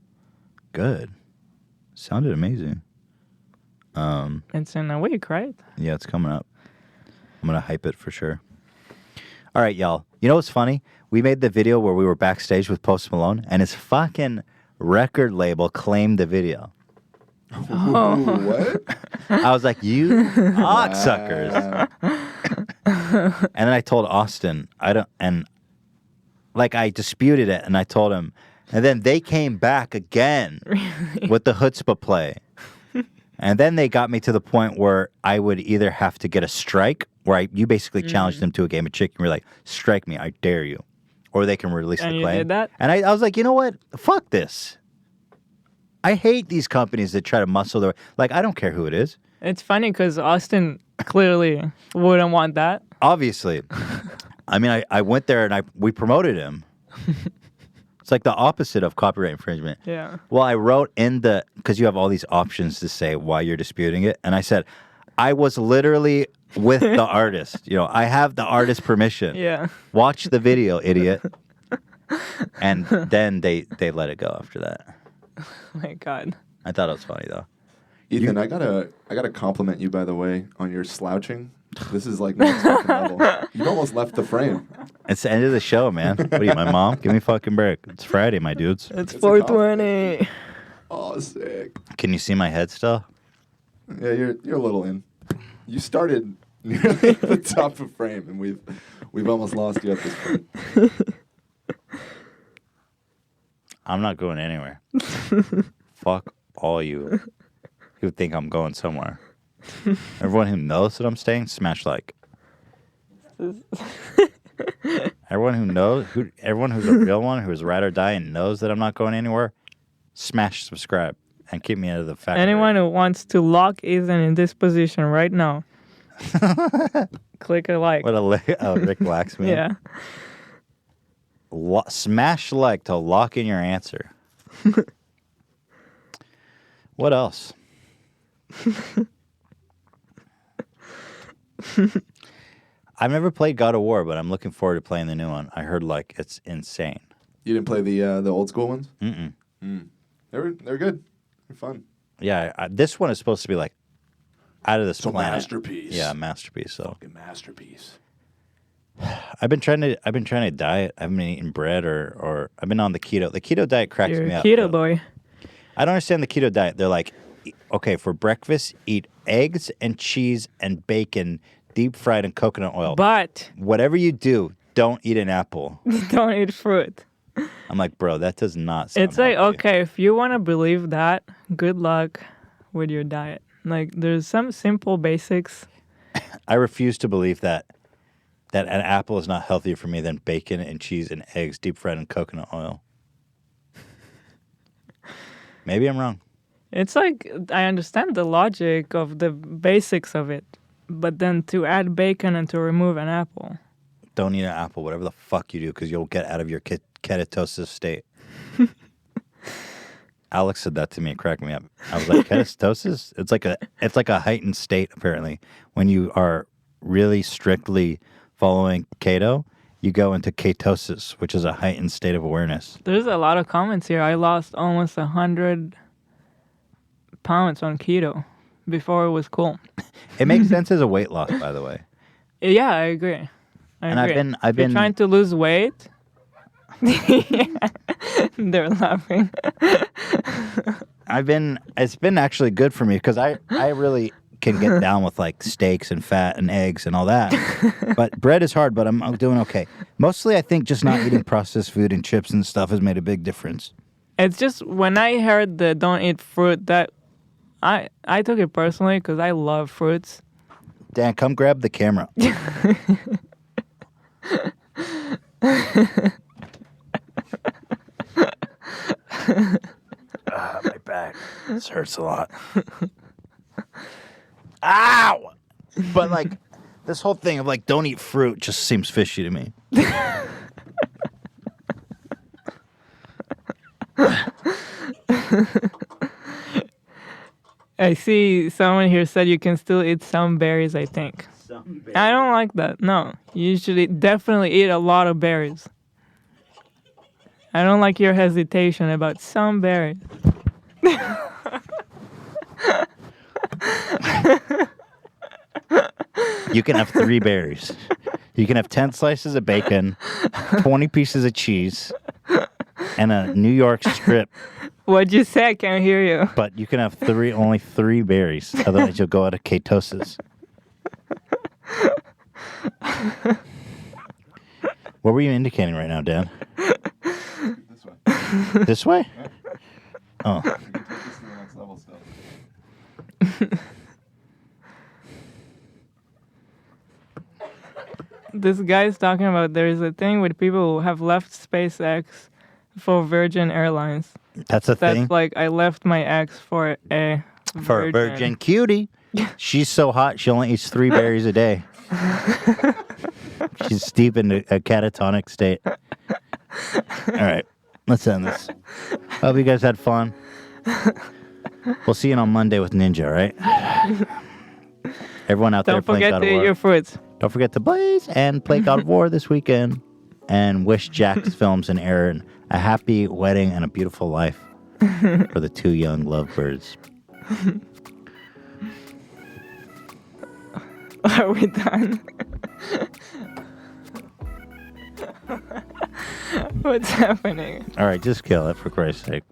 good. Sounded amazing. It's in a week, right? Yeah, it's coming up. I'm going to hype it for sure. All right, y'all. You know what's funny? We made the video where we were backstage with Post Malone, and his fucking record label claimed the video. Oh. What? I was like, you cocksuckers. And then I told Austin, I disputed it, and I told him, and then they came back again with the chutzpah play. And then they got me to the point where I would either have to get a strike, where you basically challenged them to a game of chicken. You're like, strike me, I dare you. Or they can release And the you claim. did that? And I was like, you know what? Fuck this. I hate these companies that try to muscle their... Like, I don't care who it is. It's funny because Austin clearly wouldn't want that. Obviously. I mean, I went there and we promoted him. It's like the opposite of copyright infringement. Yeah. Well, I wrote in because you have all these options to say why you're disputing it. And I said, I was literally with the artist. You know, I have the artist's permission. Yeah. Watch the video, idiot. And then they let it go after that. Oh my God. I thought it was funny, though. Ethan, I gotta compliment you, by the way, on your slouching. This is like next fucking level. You almost left the frame. It's the end of the show, man. What are you, my mom? Give me a fucking break. It's Friday, my dudes. It's 420. Oh, sick. Can you see my head still? Yeah, you're a little in. You started nearly at the top of frame, and we've almost lost you at this point. I'm not going anywhere. Fuck all you who think I'm going somewhere. Everyone who knows that I'm staying, smash like. Everyone who's a real one, who's ride or die and knows that I'm not going anywhere, smash subscribe and keep me out of the factory. Anyone who wants to lock Ethan in this position right now, click a like. What a Rick Wax me. Yeah. Smash like to lock in your answer. What else? I've never played God of War, but I'm looking forward to playing the new one. I heard like it's insane. You didn't play the old school ones? Mm-mm. They're good. They're fun. Yeah, this one is supposed to be like out of this It's a planet. masterpiece. Yeah, a masterpiece. So Fucking masterpiece. I've been trying to diet. I haven't been eating bread or I've been on the keto. The keto diet cracks You're me a up. keto boy. I don't understand the keto diet. They're like, okay, for breakfast, eat eggs and cheese and bacon, deep fried in coconut oil. But whatever you do, don't eat an apple. don't eat fruit. I'm like, bro, that does not sound It's like, healthy. okay, if you want to believe that, good luck with your diet. Like, there's some simple basics. I refuse to believe that an apple is not healthier for me than bacon and cheese and eggs deep fried in coconut oil. Maybe I'm wrong. It's like, I understand the logic of the basics of it, but then to add bacon and to remove an apple. Don't eat an apple, whatever the fuck you do, because you'll get out of your ketosis state. Alex said that to me. It cracked me up. I was like, ketosis? It's like a heightened state, apparently. When you are really strictly following keto, you go into ketosis, which is a heightened state of awareness. There's a lot of comments here. I lost almost 100 pounds on keto before it was cool. It makes sense as a weight loss, by the way. Yeah, I agree. I've been If you're trying to lose weight. They're laughing. It's been actually good for me because I really can get down with like steaks and fat and eggs and all that. But bread is hard, but I'm doing okay. Mostly I think just not eating processed food and chips and stuff has made a big difference. It's just when I heard the don't eat fruit, that I took it personally because I love fruits. Dan, come grab the camera. My back. This hurts a lot. Ow! But like, this whole thing of like, don't eat fruit just seems fishy to me. I see someone here said you can still eat some berries, I think. Some berries? I don't like that. No. You should definitely eat a lot of berries. I don't like your hesitation about some berries. You can have 3 berries. You can have 10 slices of bacon, 20 pieces of cheese, and a New York strip. What'd you say? I can't hear you. But you can have only 3 berries. Otherwise, you'll go out of ketosis. What were you indicating right now, Dan? This way. This way? Yeah. Oh. We can take this to the next level still. This guy's talking about there's a thing with people who have left SpaceX for Virgin Airlines. That's a thing? That's like, I left my ex for a virgin. For a virgin cutie. She's so hot, she only eats 3 berries a day. She's deep in a catatonic state. All right, let's end this. Hope you guys had fun. We'll see you on Monday with Ninja, all right? Everyone out there playing God of War. Don't forget to eat your fruits. Don't forget to blaze and play God of War this weekend. And wish Jax Films and Aaron a happy wedding and a beautiful life for the 2 young lovebirds. Are we done? What's happening? All right, just kill it for Christ's sake.